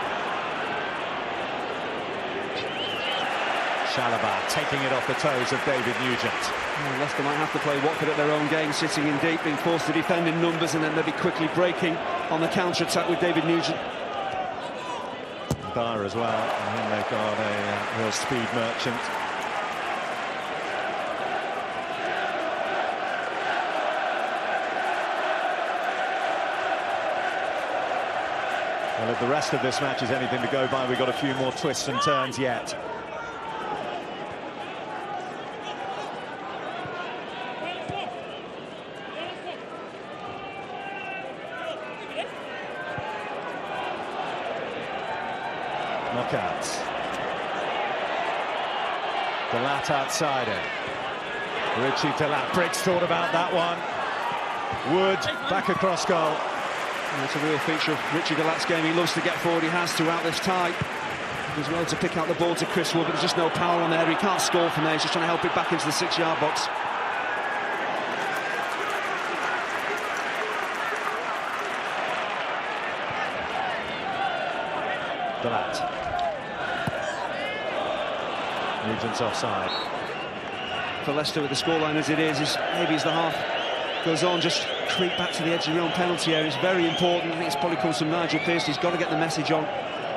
Speaker 2: Chalobah taking it off the toes of David Nugent.
Speaker 1: Well, Leicester might have to play Watford at their own game, sitting in deep, being forced to defend in numbers, and then maybe quickly breaking on the counter-attack with David Nugent.
Speaker 2: Dyer as well, and then they've got a real speed merchant. Well, if the rest of this match is anything to go by, we've got a few more twists and turns yet. Knockouts. Delat outside it. Richie Delat. Briggs thought about that one. Wood back across goal.
Speaker 1: And it's a real feature of Richie Delat's game. He loves to get forward. He has throughout this tie. He does well to pick out the ball to Chris Wood, but there's just no power on there. He can't score from there. He's just trying to help it back into the 6-yard box.
Speaker 2: Delat. Nugent's offside.
Speaker 1: For Leicester with the scoreline as it is maybe as the half goes on, just creep back to the edge of your own penalty area. It's very important. I think it's probably comes from Nigel Pearce. He's got to get the message on.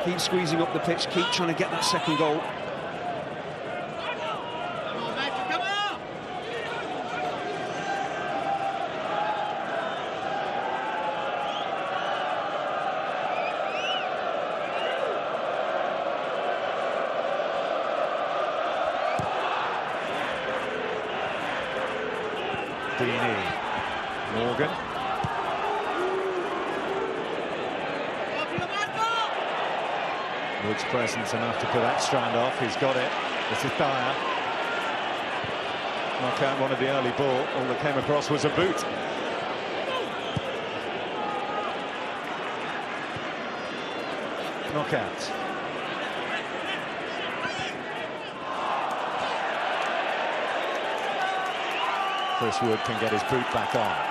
Speaker 1: Keep squeezing up the pitch, keep trying to get that second goal.
Speaker 2: Deeney. Morgan. Wood's presence enough to put that strand off. He's got it. This is Dyer. Knock out one of the early ball. All that came across was a boot. Knockout. Chris Wood can get his boot back on.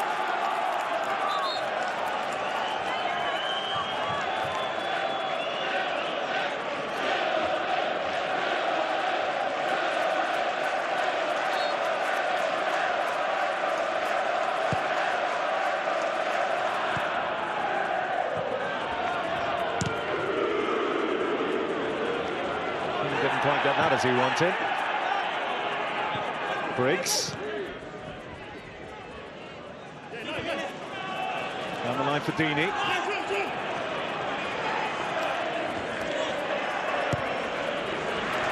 Speaker 2: He didn't quite get that as he wanted. Briggs. Down the line for Deeney.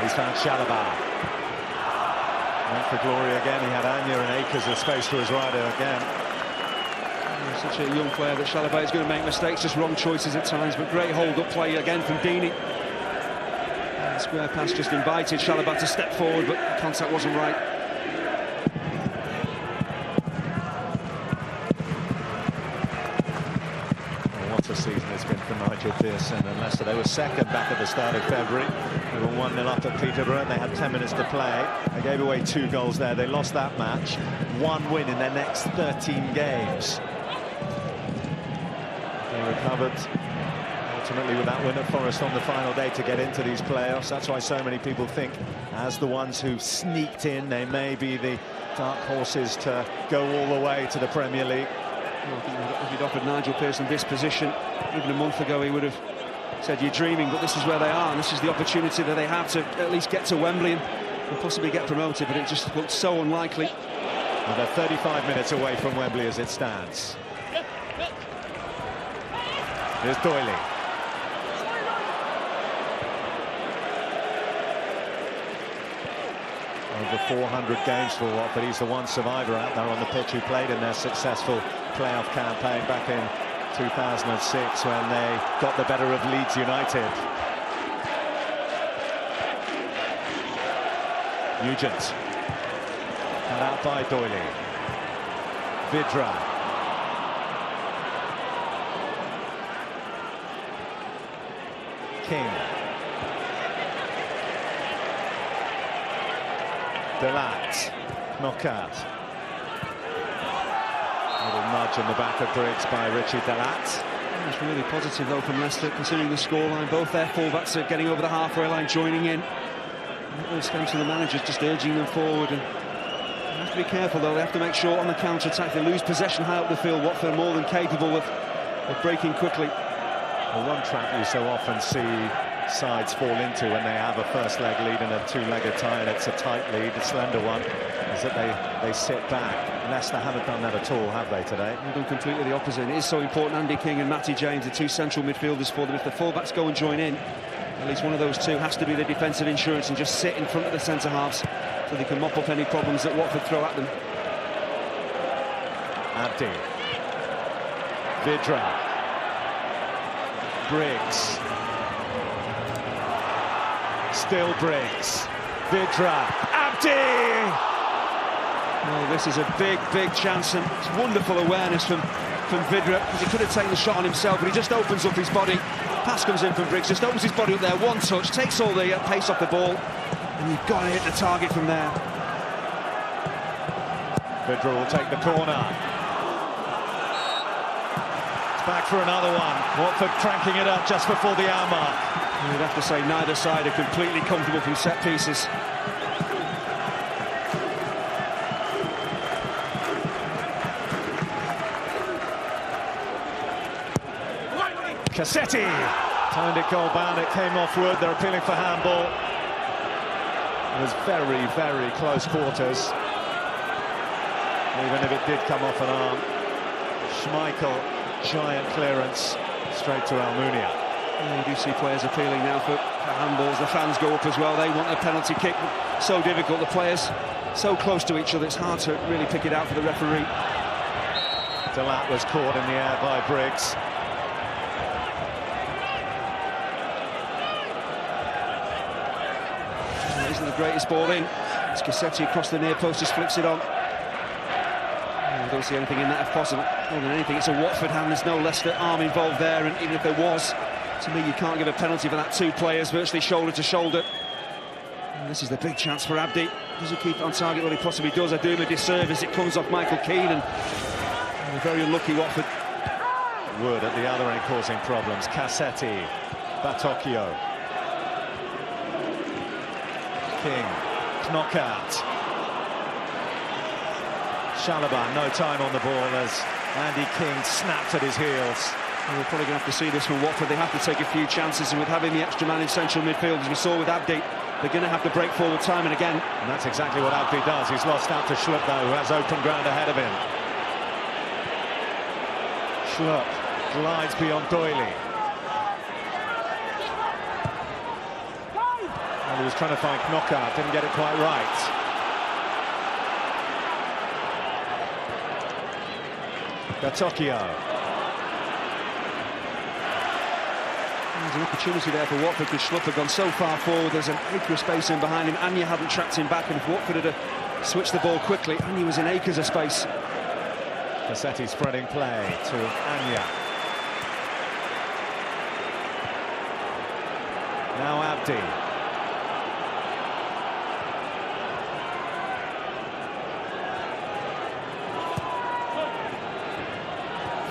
Speaker 2: He's found Chalobah. Went for glory again. He had Anya and acres of space for his rider again.
Speaker 1: Such a young player that Chalobah is going to make mistakes, just wrong choices at times, but great hold-up play again from Deeney. Square pass just invited Chalobah to step forward, but the contact wasn't right.
Speaker 2: What a season it's been for Nigel Pearson and Leicester. They were second back at the start of February. They were 1-0 up at Peterborough. They had 10 minutes to play. They gave away 2 goals there. They lost that match. 1 win in their next 13 games. They recovered ultimately with that win at Forest on the final day to get into these playoffs. That's why so many people think, as the ones who sneaked in, they may be the dark horses to go all the way to the Premier League.
Speaker 1: Well, I think if you'd offered Nigel Pearson this position even a month ago, he would have said, "You're dreaming," but this is where they are, and this is the opportunity that they have to at least get to Wembley and possibly get promoted, but it just looked so unlikely.
Speaker 2: Well, they're 35 minutes away from Wembley as it stands. Here's Doyley. Over 400 games for Watford. He's the one survivor out there on the pitch who played in their successful playoff campaign back in 2006 when they got the better of Leeds United. Nugent. Cut out by Doyley. Vidra. King. Delat. Knockout. A little nudge in the back of Briggs by Richie Delat.
Speaker 1: It's really positive though from Leicester, considering the scoreline. Both their fullbacks are getting over the halfway line, joining in. It's down to the managers just urging them forward. And they have to be careful though. They have to make sure on the counter-attack they lose possession high up the field. Watford are more than capable of breaking quickly.
Speaker 2: Well, one trap you so often see sides fall into when they have a first leg lead and a 2-legged tie, and it's a tight lead, a slender one, is that they sit back. Leicester haven't done that at all, have they, today?
Speaker 1: They've done completely the opposite. It is so important. Andy King and Matty James, the 2 central midfielders for them. If the fullbacks go and join in, at least one of those 2 has to be the defensive insurance and just sit in front of the centre-halves so they can mop up any problems that Watford throw at them.
Speaker 2: Abdi. Vidra. Briggs. Still Briggs. Vidra. Abdi!
Speaker 1: Well, this is a big, big chance, and it's wonderful awareness from Vidra, because he could have taken the shot on himself, but he just opens up his body. Pass comes in from Briggs, just opens his body up there, one touch, takes all the pace off the ball, and you've got to hit the target from there.
Speaker 2: Vidra will take the corner. It's back for another one. Watford cranking it up just before the hour mark.
Speaker 1: You'd have to say neither side are completely comfortable from set pieces.
Speaker 2: Cassetti turned it goal bound, it came off wood, they're appealing for handball. It was very, very close quarters, even if it did come off an arm. Schmeichel, giant clearance, straight to Almunia.
Speaker 1: You do see players appealing now for handballs, the fans go up as well, they want a penalty kick. So difficult, the players so close to each other, it's hard to really pick it out for the referee.
Speaker 2: Delat was caught in the air by Briggs.
Speaker 1: Isn't the greatest ball in. It's Cassetti across the near post, just flicks it on. I don't see anything in that if possible. More than anything, it's a Watford hand, there's no Leicester arm involved there, and even if there was, to me you can't give a penalty for that. Two players virtually shoulder to shoulder. And this is the big chance for Abdi. Does he keep it on target? Well, he possibly does. I do him a disservice. It comes off Michael Keane, and very unlucky Watford.
Speaker 2: Wood at the other end causing problems. Cassetti, Batocchio. King, knockout. Chalobah, no time on the ball as Andy King snapped at his heels.
Speaker 1: And we're probably going to have to see this from Watford. They have to take a few chances, and with having the extra man in central midfield, as we saw with Abdi, they're going to have to break forward time and again.
Speaker 2: And that's exactly what Abdi does. He's lost out to Schlupp, though, who has open ground ahead of him. Schlupp glides beyond Doyley. He was trying to find knockout, didn't get it quite right. Batocchio.
Speaker 1: There's an opportunity there for Watford, because Schlupp had gone so far forward, there's an acre of space in behind him. Anya hadn't tracked him back, and if Watford had switched the ball quickly, Anya was in acres of space.
Speaker 2: Cassetti spreading play to Anya. Now Abdi.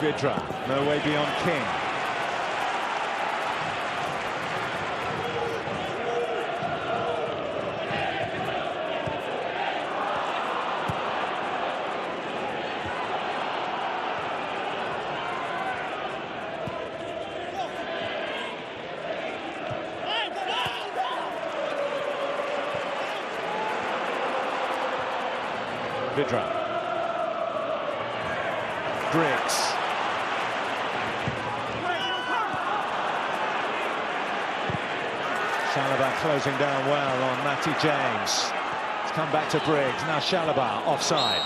Speaker 2: Vidra, no way beyond King. Vidra. Briggs. Chalobah closing down well on Matty James. It's come back to Briggs. Now Chalobah offside.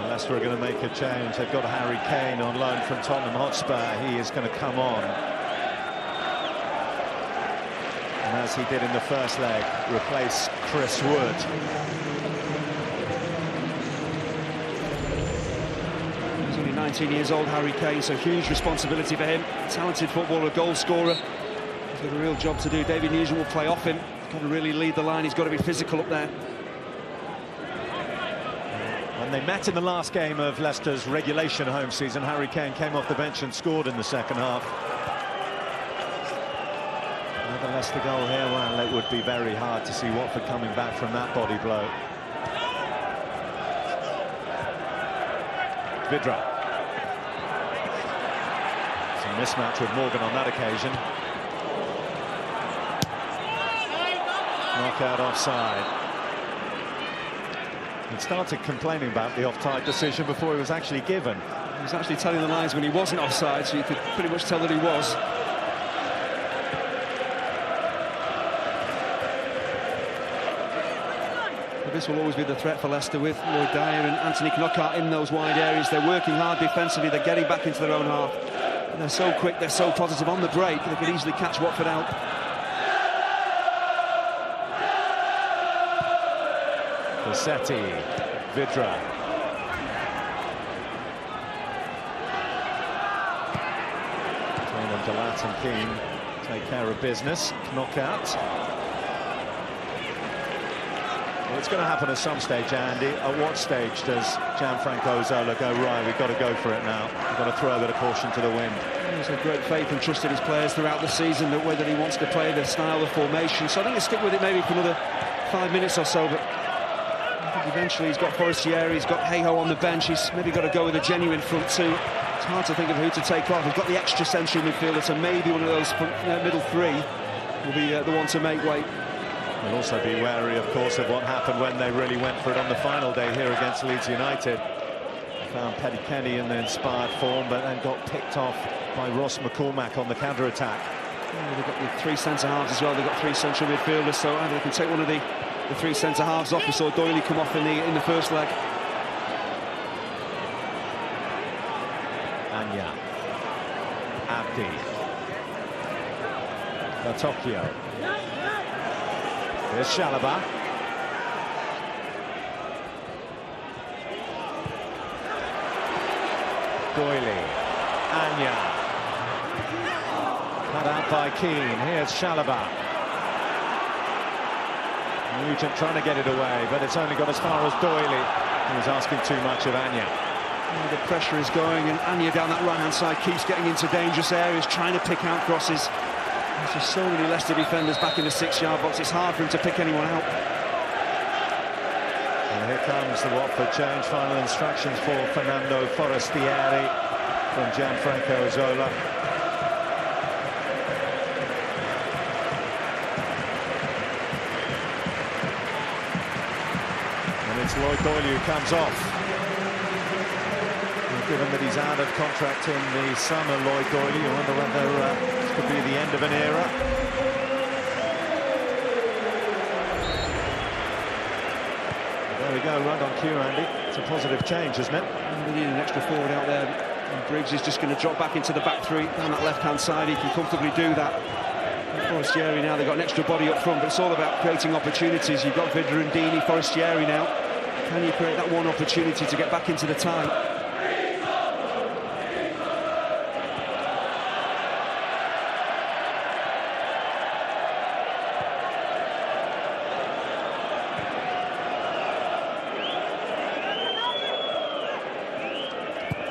Speaker 2: Leicester are going to make a change. They've got Harry Kane on loan from Tottenham Hotspur. He is going to come on. And as he did in the first leg, replace Chris Wood.
Speaker 1: He's only 19 years old, Harry Kane, so huge responsibility for him. Talented footballer, goal scorer. He's got a real job to do. David Nugent will play off him. He's got to really lead the line. He's got to be physical up there.
Speaker 2: When they met in the last game of Leicester's regulation home season, Harry Kane came off the bench and scored in the second half. Another Leicester goal here. Well, it would be very hard to see Watford coming back from that body blow. Vidra. Some mismatch with Morgan on that occasion. Knockout offside. He started complaining about the offside decision before he was actually given.
Speaker 1: He was actually telling the lines when he wasn't offside, so you could pretty much tell that he was. But this will always be the threat for Leicester with Lloyd Dyer and Anthony Knockaert in those wide areas. They're working hard defensively, they're getting back into their own half. And they're so quick, they're so positive on the break, they could easily catch Watford out.
Speaker 2: Rossetti, Vidra. Between them, Delat and Keane take care of business. Knockout. Well, it's going to happen at some stage, Andy. At what stage does Gianfranco Zola go, right, we've got to go for it now. We've got to throw a bit of caution to the wind.
Speaker 1: He's had great faith and trust in his players throughout the season, that whether he wants to play the style of formation. So I think he'll stick with it maybe for another 5 minutes or so, but I think eventually he's got Forestieri, he's got Hayhoe on the bench, he's maybe got to go with a genuine front two. It's hard to think of who to take off. He's got the extra central midfielder, so maybe one of those middle three will be the one to make way.
Speaker 2: We'll also be wary, of course, of what happened when they really went for it on the final day here against Leeds United. Found Paddy Kenny in the inspired form, but then got picked off by Ross McCormack on the counter-attack.
Speaker 1: Yeah, they've got the three centre-halves as well, they've got three central midfielders, so either they can take one of the three centre-halves off. We saw Doyley come off in the first leg.
Speaker 2: Anya. Abdi. Batocchio. Here's Chalobah. Doyley. Anya. Cut out by Keane. Here's Chalobah. Nugent trying to get it away, but it's only got as far as Doyley. He was asking too much of Anya.
Speaker 1: The pressure is going, and Anya down that right-hand side keeps getting into dangerous areas, trying to pick out crosses. There's just so many Leicester defenders back in the 6-yard box, it's hard for him to pick anyone out.
Speaker 2: And here comes the Watford change. Final instructions for Fernando Forestieri from Gianfranco Zola. And it's Lloyd Doyley who comes off. Given that he's out of contract in the summer, Lloyd Doyley, you wonder whether this could be the end of an era. There we go, right on cue, Andy. It's a positive change, isn't it?
Speaker 1: They need an extra forward out there. And Briggs is just going to drop back into the back three down that left-hand side. He can comfortably do that. Forestieri now, they've got an extra body up front, but it's all about creating opportunities. You've got Vidra and Deeney, Forestieri now. Can you create that one opportunity to get back into the tie?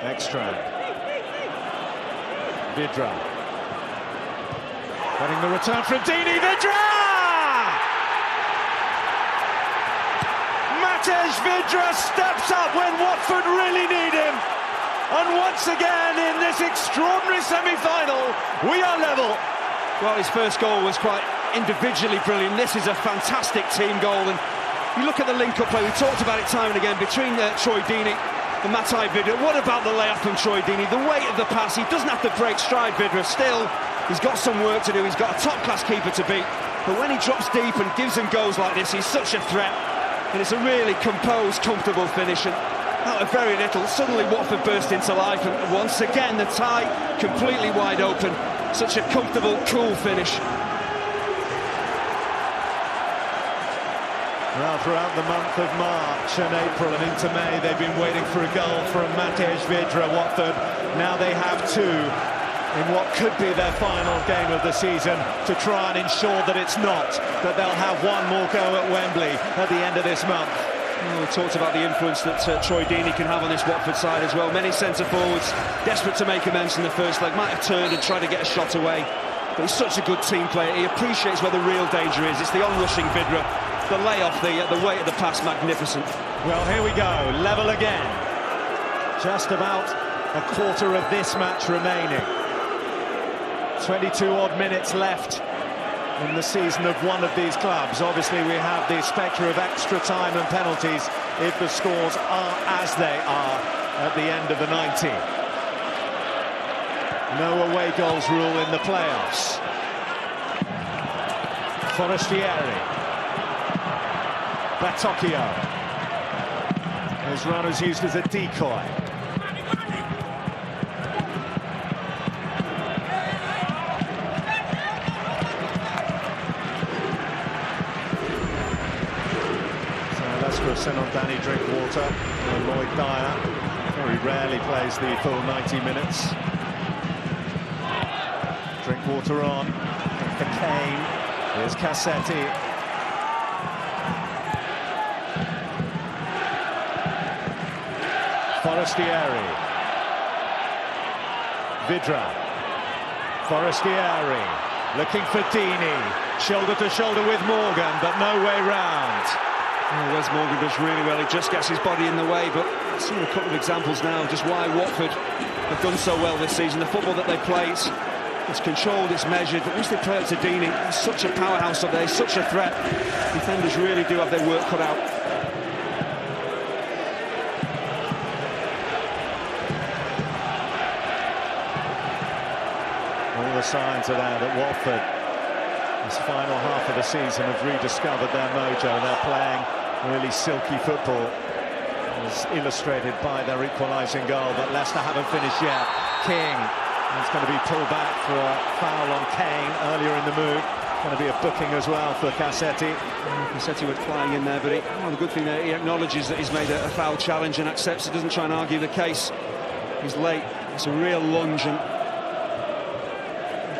Speaker 2: Ekstrand. Vidra. Getting the return from Deeney. Vidra! Matej Vidra steps up when Watford really need him. And once again in this extraordinary semi-final, we are level.
Speaker 1: Well, his first goal was quite individually brilliant. This is a fantastic team goal. And you look at the link-up play, we talked about it time and again, between Troy Deeney and Matej Vidra. What about the layup from Troy Deeney? The weight of the pass, he doesn't have to break stride, Vidra. Still, he's got some work to do. He's got a top-class keeper to beat. But when he drops deep and gives him goals like this, he's such a threat. And it's a really composed, comfortable finish. And out of very little, suddenly Watford burst into life. And once again, the tie completely wide open. Such a comfortable, cool finish.
Speaker 2: Well, throughout the month of March and April and into May, they've been waiting for a goal from Matej Vidra. Watford, now they have two in what could be their final game of the season to try and ensure that it's not, that they'll have one more go at Wembley at the end of this month.
Speaker 1: Well, we talked about the influence that Troy Deeney can have on this Watford side as well. Many centre-forwards desperate to make amends in the first leg, might have turned and tried to get a shot away. But he's such a good team player. He appreciates where the real danger is. It's the onrushing Vidra. The layoff, the weight of the pass, magnificent.
Speaker 2: Well, here we go, level again. Just about a quarter of this match remaining. 22 odd minutes left in the season of one of these clubs. Obviously, we have the spectre of extra time and penalties if the scores are as they are at the end of the 90. No away goals rule in the playoffs. Batocchio. His run is used as a decoy. Leicester have sent on Danny Drinkwater and Lloyd Dyer. Very rarely plays the full 90 minutes. Drinkwater on for Kane. Here's Cassetti. Forestieri. Vidra. Forestieri looking for Dini. Shoulder to shoulder with Morgan, but no way round.
Speaker 1: Oh, Wes Morgan does really well. He just gets his body in the way, but I've seen a couple of examples now just why Watford have done so well this season. The football that they play, it's controlled, it's measured, but once they play it to Dini, he's such a powerhouse up there, he's such a threat. Defenders really do have their work cut out.
Speaker 2: All the signs are there that Watford, this final half of the season, have rediscovered their mojo. They're playing really silky football, as illustrated by their equalising goal, but Leicester haven't finished yet. King is going to be pulled back for a foul on Kane earlier in the move. Going to be a booking as well for Cassetti.
Speaker 1: Cassetti was flying in there, but the good thing there, he acknowledges that he's made a foul challenge and accepts it, doesn't try and argue the case. He's late, it's a real lunge, and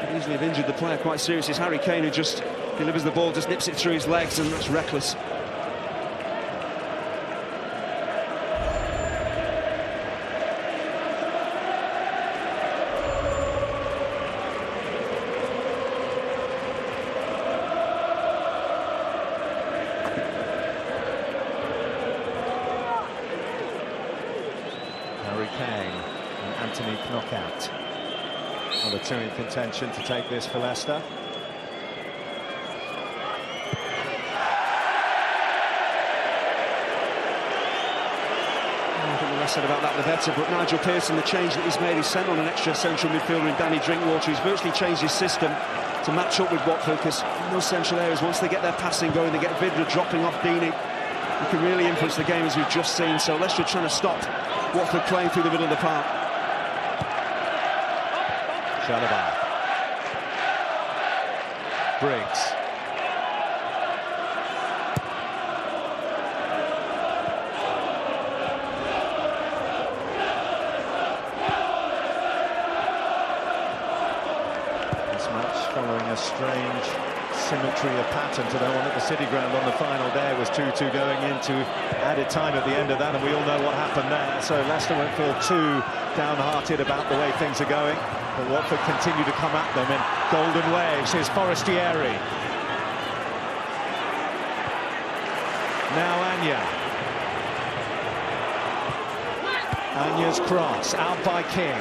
Speaker 1: could easily have injured the player quite seriously. It's Harry Kane who just delivers the ball, just nips it through his legs, and that's reckless.
Speaker 2: Harry Kane and Anthony Knockout. Well, the two in contention to take this for Leicester.
Speaker 1: I think the less said about that, the better. But Nigel Pearson, the change that he's made, he's sent on an extra central midfielder in Danny Drinkwater. He's virtually changed his system to match up with Watford, because in those central areas, once they get their passing going, they get Vidra dropping off Dini. He can really influence the game, as we've just seen. So Leicester trying to stop Watford playing through the middle of the park.
Speaker 2: Chalobah. Briggs. This match following a strange symmetry of pattern to the one at the City Ground on the final day. It was 2-2 going into added time at the end of that, and we all know what happened there. So Leicester won't feel too downhearted about the way things are going, but Watford continue to come at them in golden waves. Here's Forestieri. Now Anya. Anya's cross, out by King.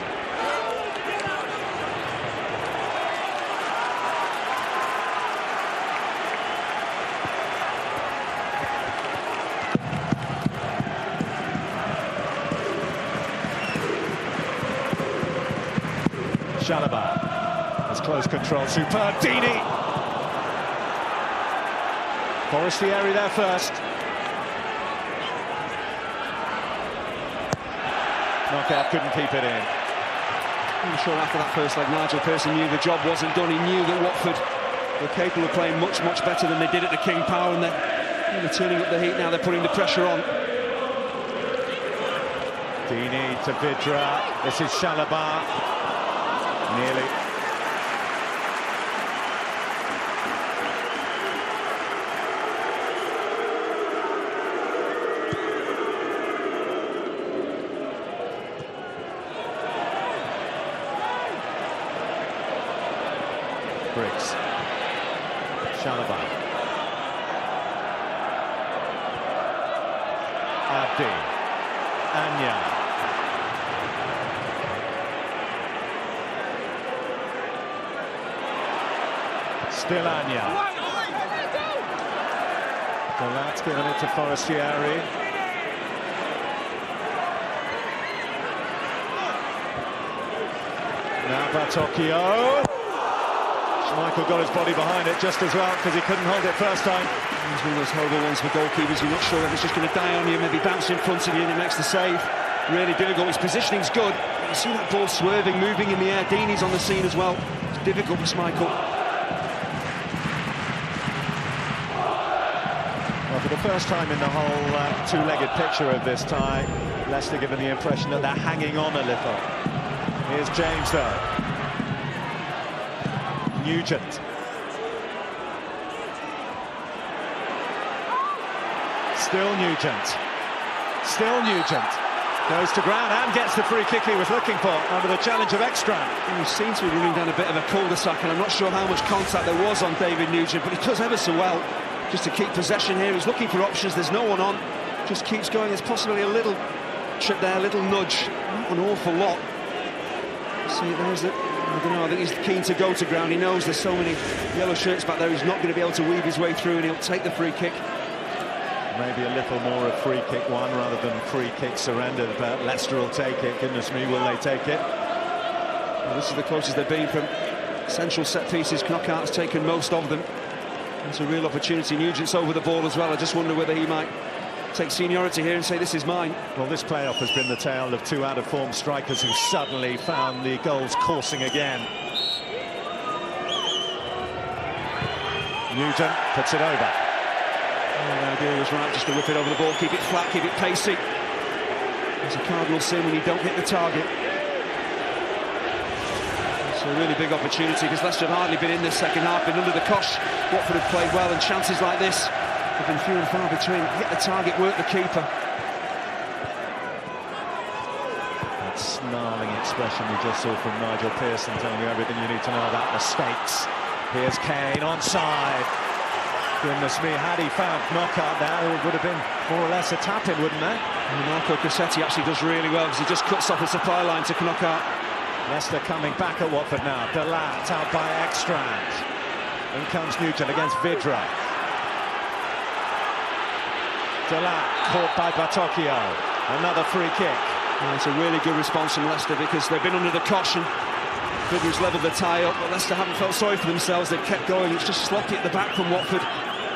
Speaker 2: Chalobah has close control, superb, Dini! Forestieri there first. Knockout couldn't keep it in.
Speaker 1: I'm sure after that first leg, Nigel Pearson knew the job wasn't done. He knew that Watford were capable of playing much, much better than they did at the King Power, and they're turning up the heat now, they're putting the pressure on.
Speaker 2: Dini to Vidra, this is Chalobah. Nearly. Briggs. Chalobah. Abdi. Anya. Still Anya. Galat's given it to Forestieri. Now Batocchio. Schmeichel got his body behind it just as well, because he couldn't hold it first time.
Speaker 1: It's one of those horrible ones for goalkeepers. You're not sure if it's just going to die on you, maybe bounce in front of you and it makes the save. Really difficult. His positioning's good. You see that ball swerving, moving in the air. Deeney's on the scene as well. It's difficult for Schmeichel.
Speaker 2: Well, for the first time in the whole two-legged picture of this tie, Leicester given the impression that they're hanging on a little. Here's James, though. Nugent. Still Nugent. Still Nugent. Goes to ground and gets the free kick he was looking for under the challenge of Ekstrand.
Speaker 1: He seems to be running down a bit of a cul-de-sac, and I'm not sure how much contact there was on David Nugent, but he does ever so well just to keep possession here. He's looking for options. There's no one on. Just keeps going. There's possibly a little trip there, a little nudge. Not an awful lot. See, there's the... I don't know, I think he's keen to go to ground. He knows there's so many yellow shirts back there. He's not going to be able to weave his way through, and he'll take the free kick.
Speaker 2: Maybe a little more of free kick one rather than free kick surrendered, but Leicester will take it. Goodness me, will they take it?
Speaker 1: Well, this is the closest they've been from central set pieces. Knockout has taken most of them. It's a real opportunity. Nugent's over the ball as well. I just wonder whether he might take seniority here and say, this is mine.
Speaker 2: Well, this playoff has been the tale of two out-of-form strikers who suddenly found the goals coursing again. Nugent puts it over.
Speaker 1: The idea was right, just to whip it over the ball, keep it flat, keep it pacey. It's a cardinal sin when you don't hit the target. It's a really big opportunity because Leicester have hardly been in this second half, been under the cosh. Watford have played well, and chances like this have been few and far between. Hit the target, work the keeper.
Speaker 2: That snarling expression we just saw from Nigel Pearson, telling you everything you need to know about mistakes. Here's Kane onside. Goodness me, had he found Knockout there, it would have been more or less a tap-in, wouldn't it?
Speaker 1: And Marco Cassetti actually does really well because he just cuts off the supply line to Knockout.
Speaker 2: Leicester coming back at Watford now. Delat out by Ekstrand. In comes Nugent against Vidra. Delat caught by Batocchio. Another free kick.
Speaker 1: And it's a really good response from Leicester because they've been under the caution. Vidra's levelled the tie up, but Leicester haven't felt sorry for themselves. They've kept going. It's just sloppy at the back from Watford.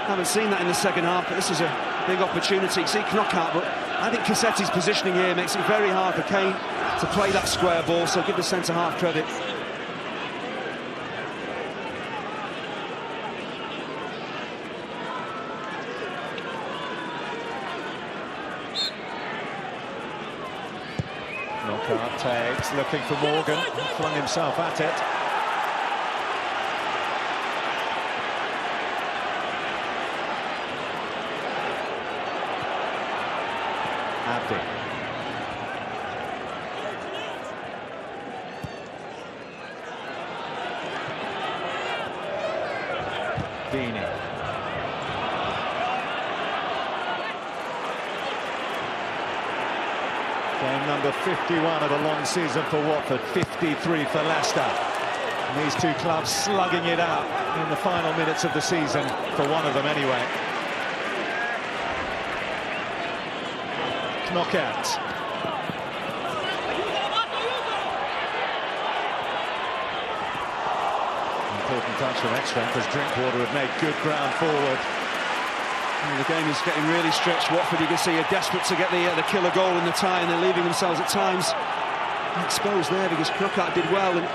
Speaker 1: Haven't seen that in the second half, but this is a big opportunity. See Knockout, but I think Cassetti's positioning here makes it very hard for Kane to play that square ball, so give the centre-half credit.
Speaker 2: Knockout takes, looking for Morgan, flung himself at it. Abdi. Deeney. Game number 51 of a long season for Watford, 53 for Leicester. And these two clubs slugging it out in the final minutes of the season, for one of them anyway. Knockout. Important touch from Ekstrand because Drinkwater had made good ground forward.
Speaker 1: And the game is getting really stretched. Watford, you can see, are desperate to get the killer goal in the tie, and they're leaving themselves at times exposed there because Knockout did well, and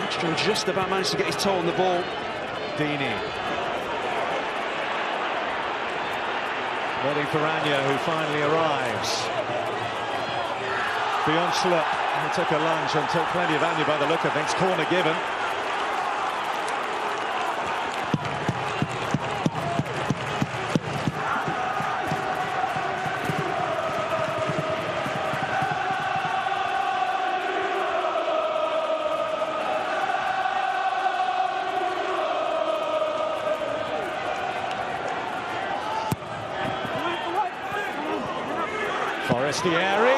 Speaker 1: Ekstrand just about managed to get his toe on the ball.
Speaker 2: Deeney. Waiting for Anya, who finally arrives. Beyond slip, he took a lunge and took plenty of Anya by the look of things. Corner given. Forestieri.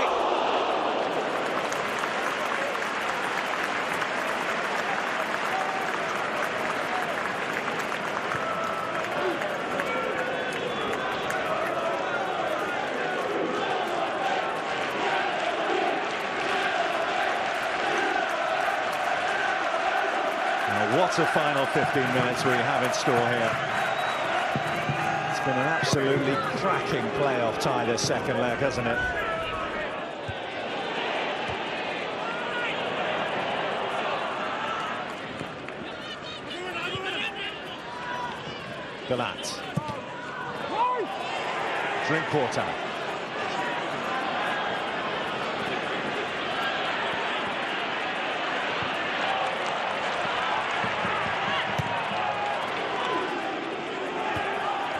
Speaker 2: Now, what a final 15 minutes we have in store here. It's been an absolutely cracking playoff tie this second leg, hasn't it? Galat. Drinkwater.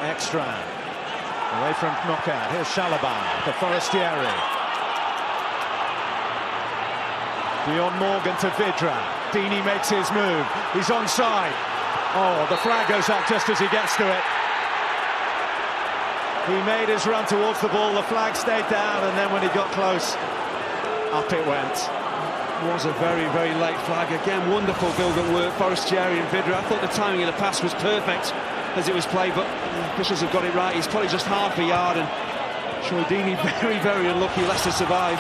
Speaker 2: Extra. Away from knockout. Here's Chalobah for Forestieri. Beyond Morgan to Vidra. Dini makes his move. He's onside. Oh, the flag goes up just as he gets to it. He made his run towards the ball. The flag stayed down, and then when he got close, up it went.
Speaker 1: It was a very, very late flag. Again, wonderful build-up work. Forestieri and Vidra. I thought the timing of the pass was perfect as it was played, but the officials have got it right. He's probably just half a yard, and Dini very, very unlucky. Leicester survive.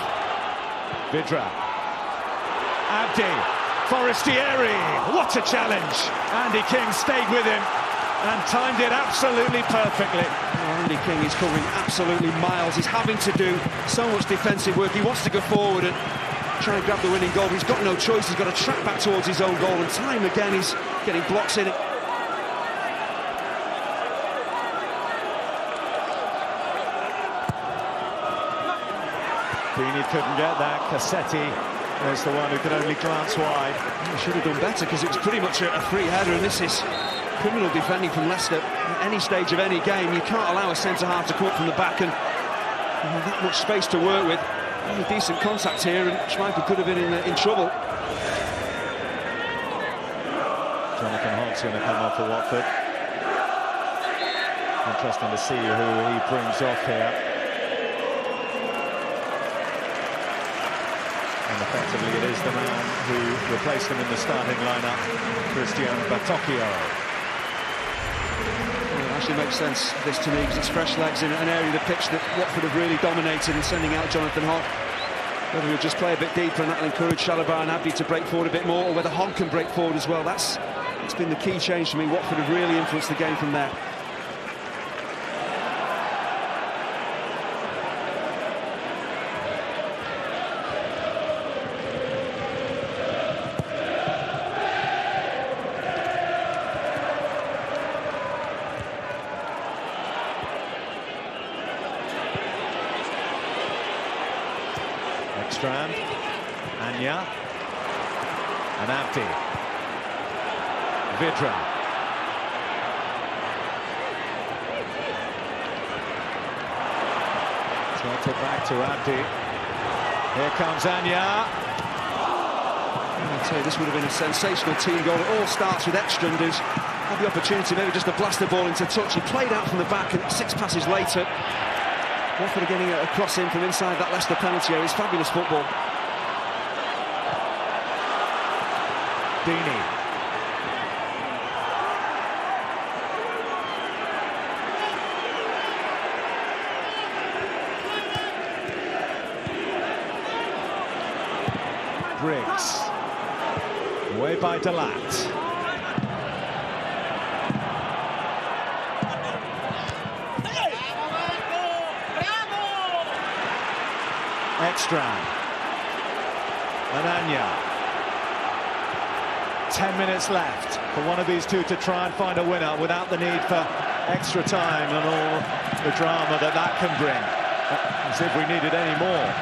Speaker 2: Vidra. Abdi. Forestieri. What a challenge. Andy King stayed with him and timed it absolutely perfectly.
Speaker 1: Andy King is covering absolutely miles. He's having to do so much defensive work. He wants to go forward and try and grab the winning goal. He's got no choice. He's got to track back towards his own goal, and time again he's getting blocks in it.
Speaker 2: Dini couldn't get that. Cassetti was the one who could only glance wide.
Speaker 1: He should have done better, because it was pretty much a free header, and this is criminal defending from Leicester. At any stage of any game, you can't allow a centre-half to come up from the back and have that much space to work with. A decent contact here, and Schmeichel could have been in trouble.
Speaker 2: Jonathan Hogg's going to come off for Watford. Interesting to see who he brings off here. And effectively it is the man who replaced him in the starting lineup, Christian Batocchio.
Speaker 1: It actually makes sense, this to me, because it's fresh legs in an area of the pitch that Watford have really dominated, and sending out Jonathan Hogg. Whether he'll just play a bit deeper and that'll encourage Chalobah and Abdi to break forward a bit more, or whether Hogg can break forward as well. That's been the key change for me. Watford have really influenced the game from there.
Speaker 2: Strand, Anya, and Abdi. Vidra. Sent it back to Abdi. Here comes Anya.
Speaker 1: I'll tell you, this would have been a sensational team goal. It all starts with Ekstrand, who's had the opportunity maybe just to blast the ball into touch. He played out from the back, and 6 passes later, Watford are getting a cross in from inside that Leicester penalty area. It's fabulous football.
Speaker 2: Dini. Briggs. Away by Delat. Ekstrand. And Anya. 10 minutes left for one of these two to try and find a winner without the need for extra time and all the drama that can bring. As if we needed any more.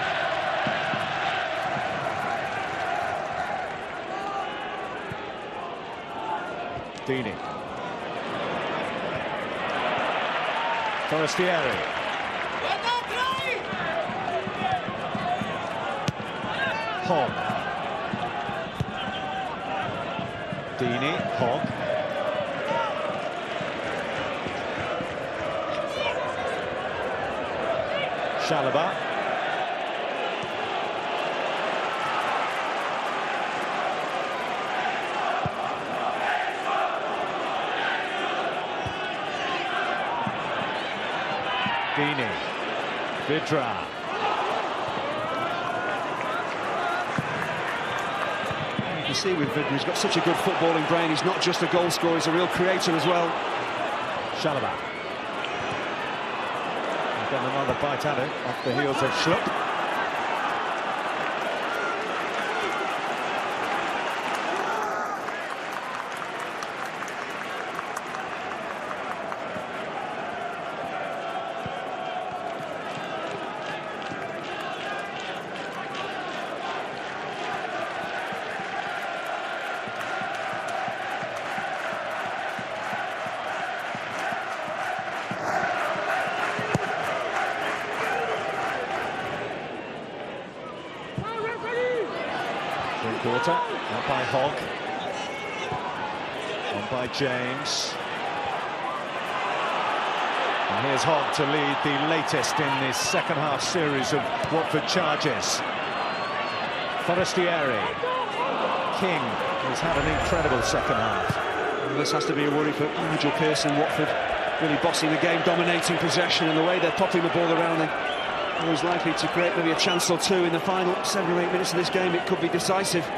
Speaker 2: Dini. Forestieri. Hogg. Dini, Hogg. Chalobah. Dini. Vidra.
Speaker 1: You see with Vidra, he's got such a good footballing brain. He's not just a goal scorer, he's a real creator as well.
Speaker 2: Chalobah. Get another bite at it off the heels of Schlupp. Quarter, out by Hogg, on by James. And here's Hogg to lead the latest in this second half series of Watford charges. Forestieri, King, who's had an incredible second half.
Speaker 1: Well, this has to be a worry for Nigel Pearson. Watford really bossing the game, dominating possession, and the way they're popping the ball around them. Always likely to create maybe a chance or two in the final 7 or 8 minutes of this game. It could be decisive.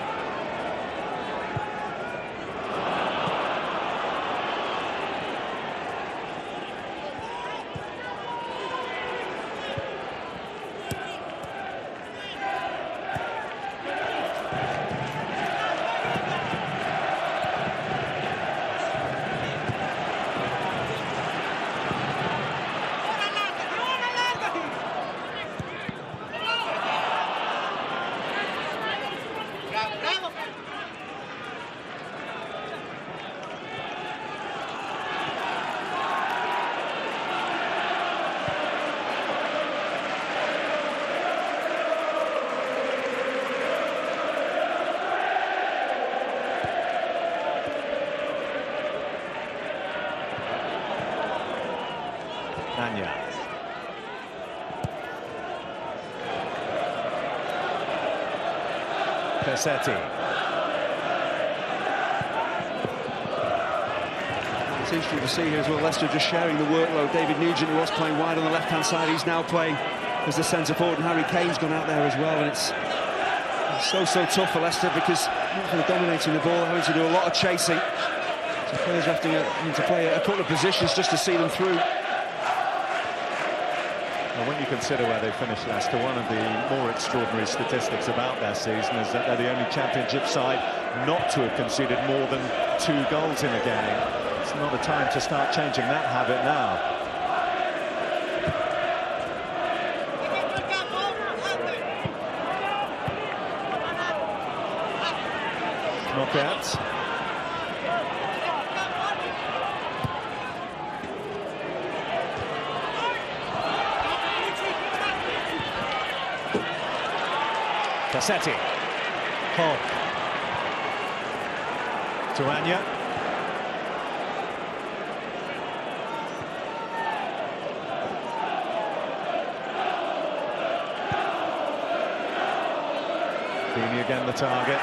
Speaker 2: Anya. Pessetti.
Speaker 1: It's interesting to see here as well, Leicester just sharing the workload. David Nugent, who was playing wide on the left-hand side, he's now playing as the centre forward, and Harry Kane's gone out there as well, and it's so tough for Leicester because they're dominating the ball, having to do a lot of chasing. So players are having to play a couple of positions just to see them through.
Speaker 2: Well, when you consider where they finished, Leicester, one of the more extraordinary statistics about their season is that they're the only championship side not to have conceded more than 2 goals in a game. It's not a time to start changing that habit now. Knockout. Pessetti. Hogg. To Anya. Deeney again the target.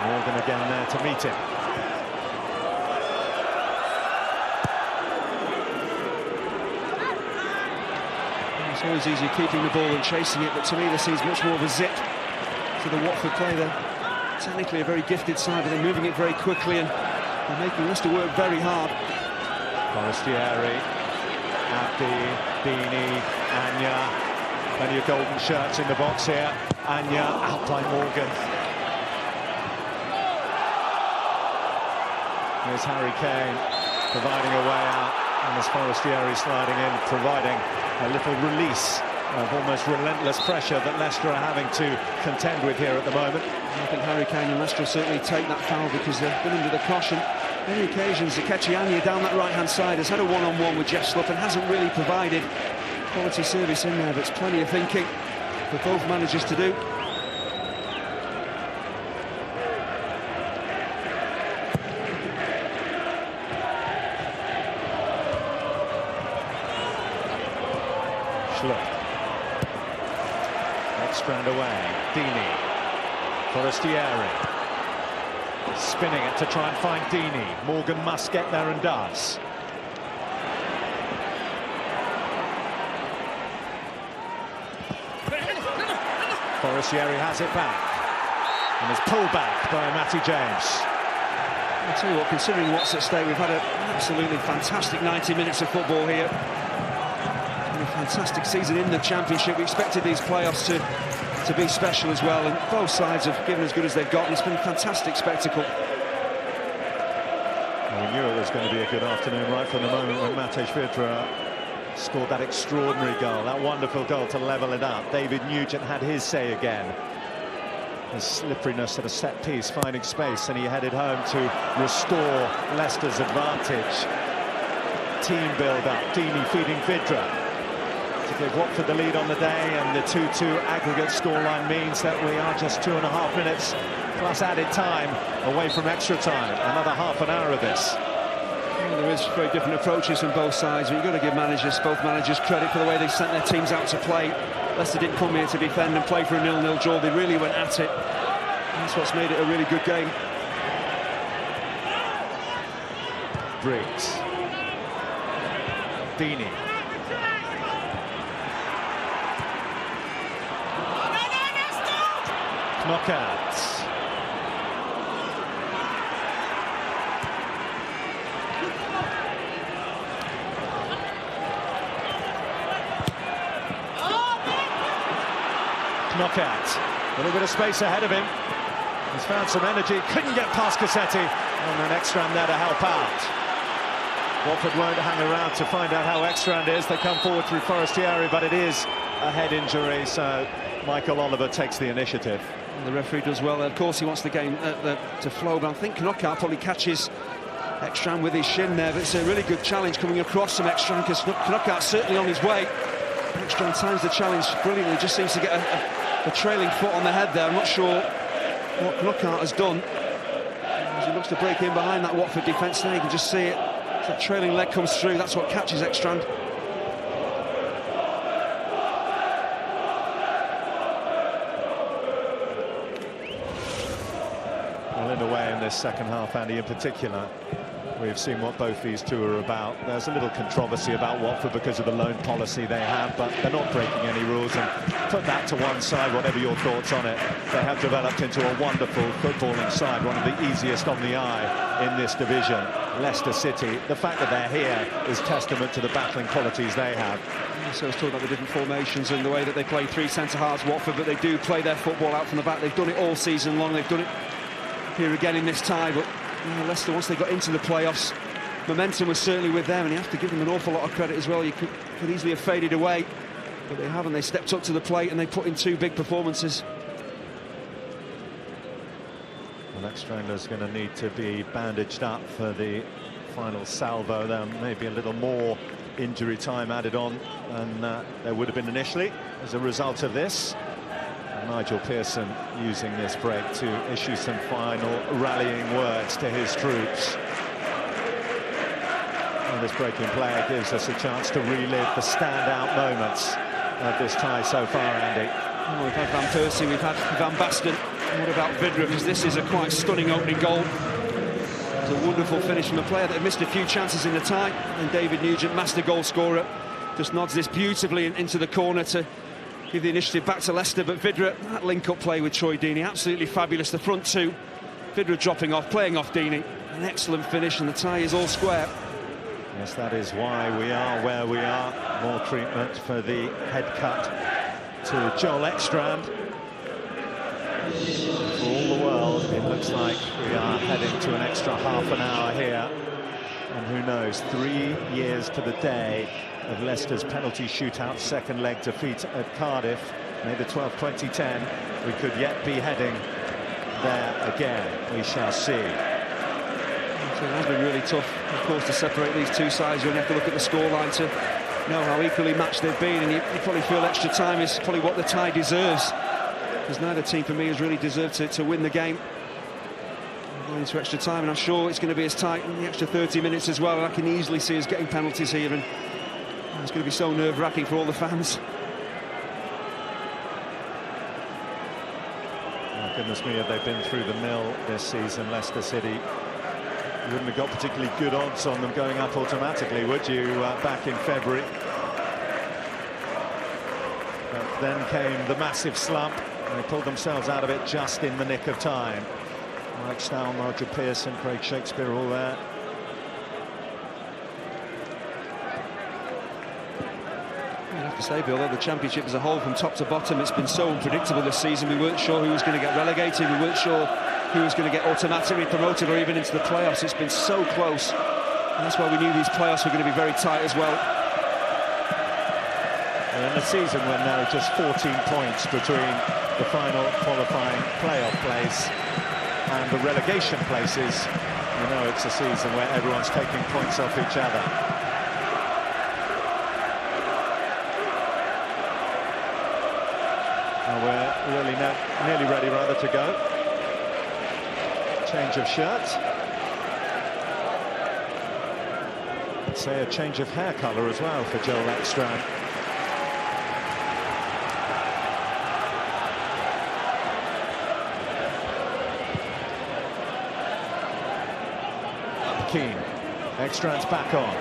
Speaker 2: Morgan again there to meet him.
Speaker 1: It's always easier keeping the ball and chasing it, but to me this seems much more of a zip to the Watford play. They're technically a very gifted side, but they're moving it very quickly and they're making Leicester work very hard.
Speaker 2: Forestieri, Abdi, Deeney, Anya. Plenty of golden shirts in the box here. Anya out by Morgan. Here's Harry Kane providing a way out, and as Forestieri sliding in, providing a little release of almost relentless pressure that Leicester are having to contend with here at the moment.
Speaker 1: I think Harry Kane and Leicester will certainly take that foul because they've been under the caution. Many occasions, Akechi Anya down that right-hand side has had a one-on-one with Jeff Schlupp and hasn't really provided quality service in there, but it's plenty of thinking for both managers to do.
Speaker 2: Schlupp. Next strand away. Deeney. Forestieri. Spinning it to try and find Deeney. Morgan must get there and does. Forestieri has it back and is pulled back by Matty James.
Speaker 1: I'll tell you what, considering what's at stake, we've had an absolutely fantastic 90 minutes of football here. And a fantastic season in the Championship. We expected these playoffs to be special as well, and both sides have given as good as they've got, and it's been a fantastic spectacle.
Speaker 2: Well, we knew it was going to be a good afternoon right from the moment when Matej Vidra scored that extraordinary goal, that wonderful goal to level it up. David Nugent had his say again. The slipperiness at a set piece, finding space, and he headed home to restore Leicester's advantage. Team build-up, Deeney feeding Vidra to give Watford the lead on the day, and the 2-2 aggregate scoreline means that we are just 2.5 minutes plus added time away from extra time. Another half an hour of this.
Speaker 1: Well, there is very different approaches from both sides, but you've got to give both managers credit for the way they sent their teams out to play. Leicester didn't come here to defend and play for a 0-0 draw. They really went at it. That's what's made it a really good game.
Speaker 2: Briggs. Deeney. Knockouts. Knockout. A little bit of space ahead of him. He's found some energy. Couldn't get past Cassetti. And an Ekstrand there to help out. Watford won't hang around to find out how Ekstrand is. They come forward through Forestieri, but it is a head injury, so Michael Oliver takes the initiative.
Speaker 1: And the referee does well. Of course, he wants the game to flow, but I think Knockout probably catches Ekstrand with his shin there. But it's a really good challenge coming across from Ekstrand, because Knockout's certainly on his way. Ekstrand times the challenge brilliantly. Just seems to get a trailing foot on the head there. I'm not sure what Knockout has done. As he looks to break in behind that Watford defence there, you can just see it. As that trailing leg comes through, that's what catches Ekstrand.
Speaker 2: Well, in a way, in this second half, Andy, in particular, we've seen what both these two are about. There's a little controversy about Watford because of the loan policy they have, but they're not breaking any rules. And put that to one side, whatever your thoughts on it. They have developed into a wonderful footballing side, one of the easiest on the eye in this division. Leicester City, the fact that they're here is testament to the battling qualities they have.
Speaker 1: So I was talking about the different formations and the way that they play three centre-halves, Watford, but they do play their football out from the back. They've done it all season long. They've done it here again in this tie, but Leicester, once they got into the playoffs, momentum was certainly with them, and you have to give them an awful lot of credit as well. You could easily have faded away, but they haven't. They stepped up to the plate and they put in two big performances.
Speaker 2: Well, Ekstrander's going to need to be bandaged up for the final salvo. There may be a little more injury time added on than there would have been initially as a result of this. Nigel Pearson using this break to issue some final rallying words to his troops. And this breaking play gives us a chance to relive the standout moments of this tie so far, Andy.
Speaker 1: Well, we've had Van Persie, we've had Van Basten. What about Vidra? Because this is a quite stunning opening goal. It's a wonderful finish from a player that had missed a few chances in the tie. And David Nugent, master goal scorer, just nods this beautifully into the corner to give the initiative back to Leicester. But Vidra, that link-up play with Troy Deeney, absolutely fabulous. The front two, Vidra dropping off, playing off Deeney. An excellent finish, and the tie is all square.
Speaker 2: Yes, that is why we are where we are. More treatment for the head cut to Joel Ekstrand. For all the world, it looks like we are heading to an extra half an hour here. And who knows, 3 years to the day of Leicester's penalty shootout second leg defeat at Cardiff, May the 12th, 2010. We could yet be heading there again. We shall see.
Speaker 1: So it has been really tough, of course, to separate these two sides. You only have to look at the scoreline to know how equally matched they've been, and you probably feel extra time is probably what the tie deserves, because neither team, for me, has really deserved to win the game. Going into extra time, and I'm sure it's going to be as tight in the extra 30 minutes as well, and I can easily see us getting penalties here, and it's going to be so nerve-wracking for all the fans.
Speaker 2: Oh, goodness me, have they been through the mill this season, Leicester City. You wouldn't have got particularly good odds on them going up automatically, would you, back in February? But then came the massive slump, and they pulled themselves out of it just in the nick of time. Mike Stowell, Nigel Pearson, Craig Shakespeare, all there.
Speaker 1: To say, Bill, the Championship as a whole, from top to bottom, it's been so unpredictable this season. We weren't sure who was going to get relegated. We weren't sure who was going to get automatically promoted or even into the playoffs. It's been so close. And that's why we knew these playoffs were going to be very tight as well.
Speaker 2: And in the season when there are just 14 points between the final qualifying playoff place and the relegation places, you know it's a season where everyone's taking points off each other. Well, we're really nearly ready to go. Change of shirt. I'd say a change of hair colour as well for Joel Ekstrand. Keane. Ekstrand's back on.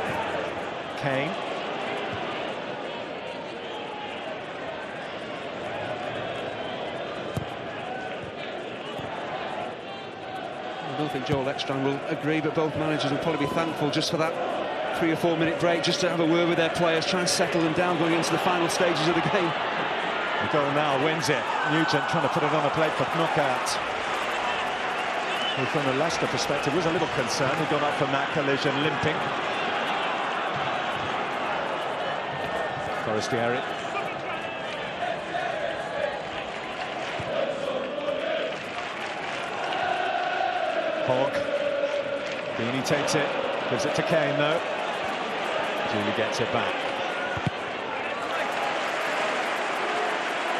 Speaker 2: Kane.
Speaker 1: I don't think Joel Ekstrand will agree, but both managers will probably be thankful just for that 3 or 4 minute break, just to have a word with their players, try and settle them down going into the final stages of the game.
Speaker 2: The goal now wins it. Nugent trying to put it on a plate for knockout. Well, from a Leicester perspective, was a little concerned. He got up from that collision limping. Forestieri. Hogg. Beanie takes it, gives it to Kane though. Julie gets it back.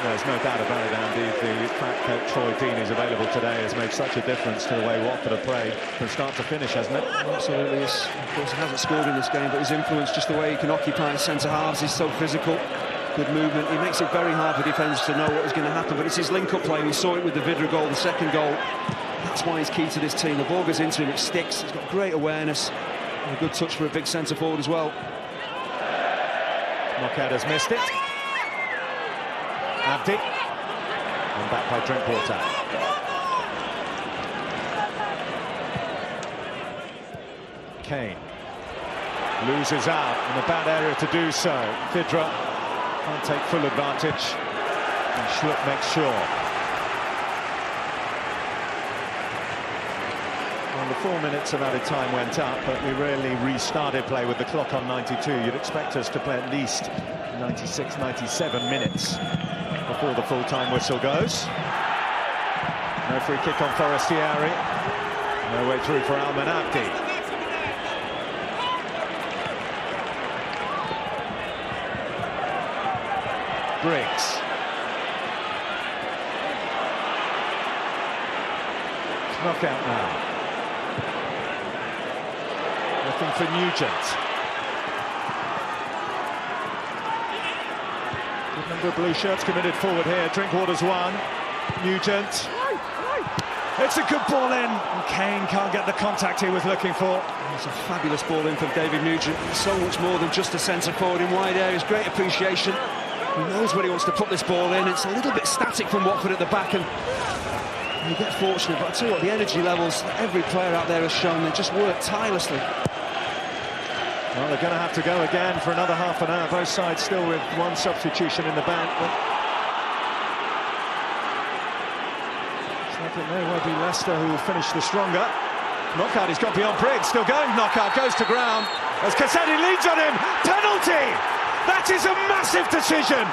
Speaker 2: There's no doubt about it, Andy. The fact that Troy Deeney is available today has made such a difference to the way Watford have played from start to finish, hasn't it?
Speaker 1: Absolutely. Yes. Of course, he hasn't scored in this game, but his influence, just the way he can occupy centre halves, is so physical. Good movement. He makes it very hard for defenders to know what is going to happen, but it's his link-up play. We saw it with the Vidra goal, the second goal. That's why he's key to this team. The ball goes into him, it sticks. He's got great awareness and a good touch for a big centre forward as well.
Speaker 2: Knockout has missed it. Abdi. And back by Drinkwater. Kane. Loses out in a bad area to do so. Vidra can't take full advantage. And Schlupp makes sure. Well, the 4 minutes of added time went up, but we really restarted play with the clock on 92. You'd expect us to play at least 96, 97 minutes before the full-time whistle goes. No free kick on Forestieri. No way through for Alman Abdi. Briggs. Knockout now. Nothing for Nugent. Good number of blue shirts committed forward here. Drinkwater's one. Nugent. It's a good ball in. And Kane can't get the contact he was looking for.
Speaker 1: It's a fabulous ball in from David Nugent. So much more than just a centre forward in wide areas. Great appreciation. He knows where he wants to put this ball in. It's a little bit static from Watford at the back, and you get fortunate. But I tell you what, the energy levels every player out there has shown, they just work tirelessly.
Speaker 2: Well, they're going to have to go again for another half an hour. Both sides still with one substitution in the bank. But it's like it may well be Leicester who will finish the stronger. Knockout, he's got beyond Briggs. Still going. Knockout goes to ground as Cassetti leads on him. Penalty! That is a massive decision.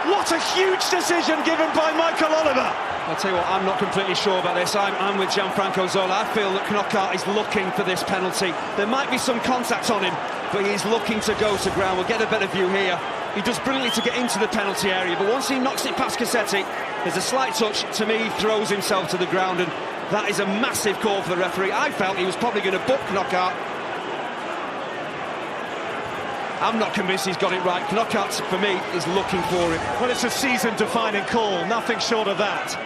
Speaker 2: What a huge decision given by Michael Oliver.
Speaker 1: I'll tell you what, I'm not completely sure about this. I'm with Gianfranco Zola. I feel that Knockout is looking for this penalty. There might be some contact on him, but he's looking to go to ground. We'll get a better view here. He does brilliantly to get into the penalty area, but once he knocks it past Cassetti, there's a slight touch. To me, he throws himself to the ground, and that is a massive call for the referee. I felt he was probably going to book Knockout. I'm not convinced he's got it right. Knockout, for me, is looking for it.
Speaker 2: Well, it's a season-defining call, nothing short of that.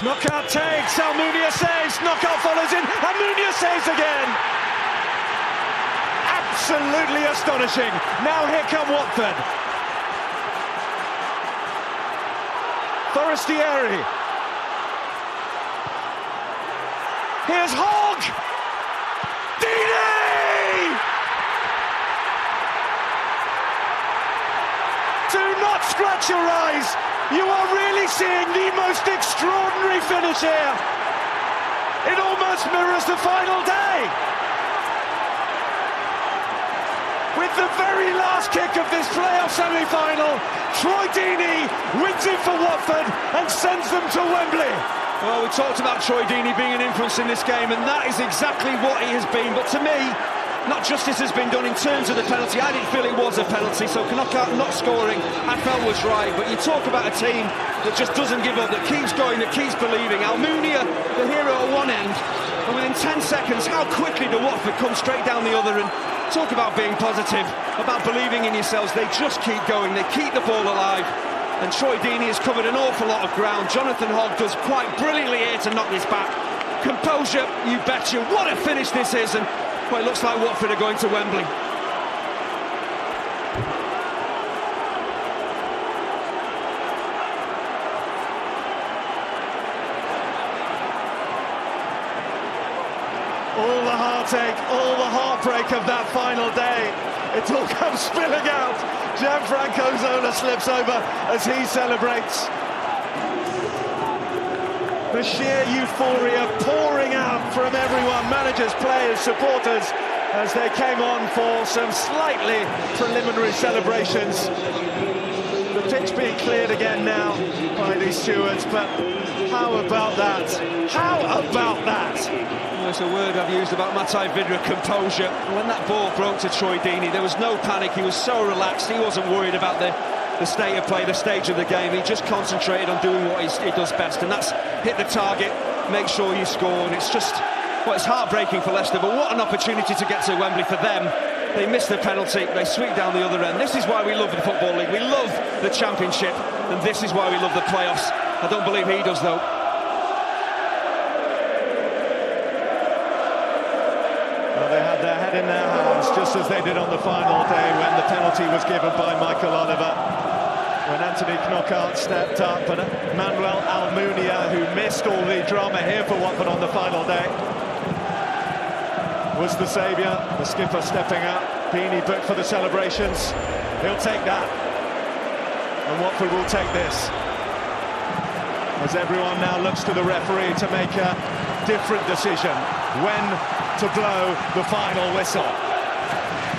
Speaker 2: Knockout takes, Almunia saves, Knockout follows in, Almunia saves again! Absolutely astonishing. Now here come Watford. Forestieri. Here's Hogg! Deeney! Do not scratch your eyes! You are really seeing the most extraordinary finish here! It almost mirrors the final day! With the very last kick of this playoff semi-final, Troy Deeney wins it for Watford and sends them to Wembley.
Speaker 1: Well, we talked about Troy Deeney being an influence in this game, and that is exactly what he has been. But to me, not justice has been done in terms of the penalty. I didn't feel it was a penalty, so Knockout not scoring, I felt was right. But you talk about a team that just doesn't give up, that keeps going, that keeps believing. Almunia, the hero at one end, and within 10 seconds, how quickly the Watford come straight down the other. And talk about being positive, about believing in yourselves. They just keep going, they keep the ball alive. And Troy Deeney has covered an awful lot of ground. Jonathan Hogg does quite brilliantly here to knock this back. Composure, you betcha. What a finish this is. And well, it looks like Watford are going to Wembley.
Speaker 2: All the heartache, all the heartbreak of that final day. It all comes spilling out. Gianfranco Zola slips over as he celebrates. The sheer euphoria pouring out from everyone, managers, players, supporters, as they came on for some slightly preliminary celebrations. The pitch being cleared again now by these stewards, but how about that? How about that?
Speaker 1: There's a word I've used about Matai Vidra, composure. When that ball broke to Troy Deeney, there was no panic. He was so relaxed. He wasn't worried about the state of play, the stage of the game. He just concentrated on doing what he does best, and that's hit the target, make sure you score. And it's just, well, it's heartbreaking for Leicester, but what an opportunity to get to Wembley for them. They missed the penalty, they sweep down the other end. This is why we love the Football League. We love the Championship, and this is why we love the playoffs. I don't believe he does, though.
Speaker 2: They had their head in their hands, just as they did on the final day when the penalty was given by Michael Oliver. When Anthony Knockaert stepped up, and Manuel Almunia, who missed all the drama here for Watford on the final day, was the saviour. The skipper stepping up. Deeney booked for the celebrations. He'll take that. And Watford will take this. As everyone now looks to the referee to make a different decision when to blow the final whistle.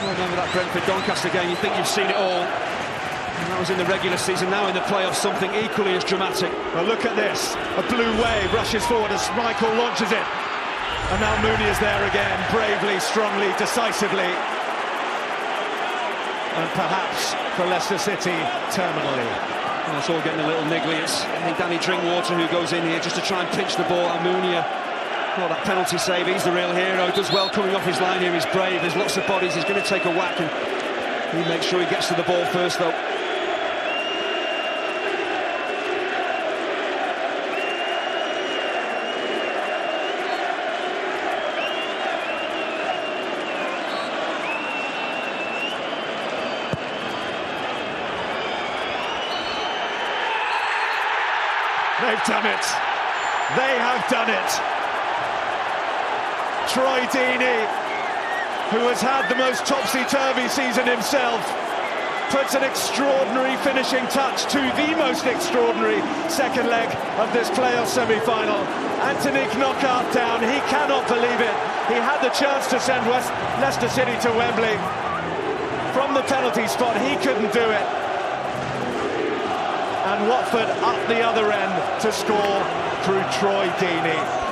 Speaker 1: Remember that Brentford-Doncaster game, you think you've seen it all. And that was in the regular season, now in the playoffs, something equally as dramatic.
Speaker 2: Well, look at this. A blue wave rushes forward as Michael launches it. And now Mooney is there again, bravely, strongly, decisively. And perhaps for Leicester City, terminally.
Speaker 1: Well, it's all getting a little niggly. It's, I think, Danny Drinkwater who goes in here just to try and pinch the ball. Almunia, well, that penalty save, he's the real hero. He does well coming off his line here, he's brave. There's lots of bodies, he's going to take a whack, and he makes sure he gets to the ball first, though.
Speaker 2: They've done it. They have done it. Troy Deeney, who has had the most topsy-turvy season himself, puts an extraordinary finishing touch to the most extraordinary second leg of this playoff semi-final. Anthony Knockaert down. He cannot believe it. He had the chance to send Leicester City to Wembley. From the penalty spot, he couldn't do it. And Watford up the other end to score through Troy Deeney.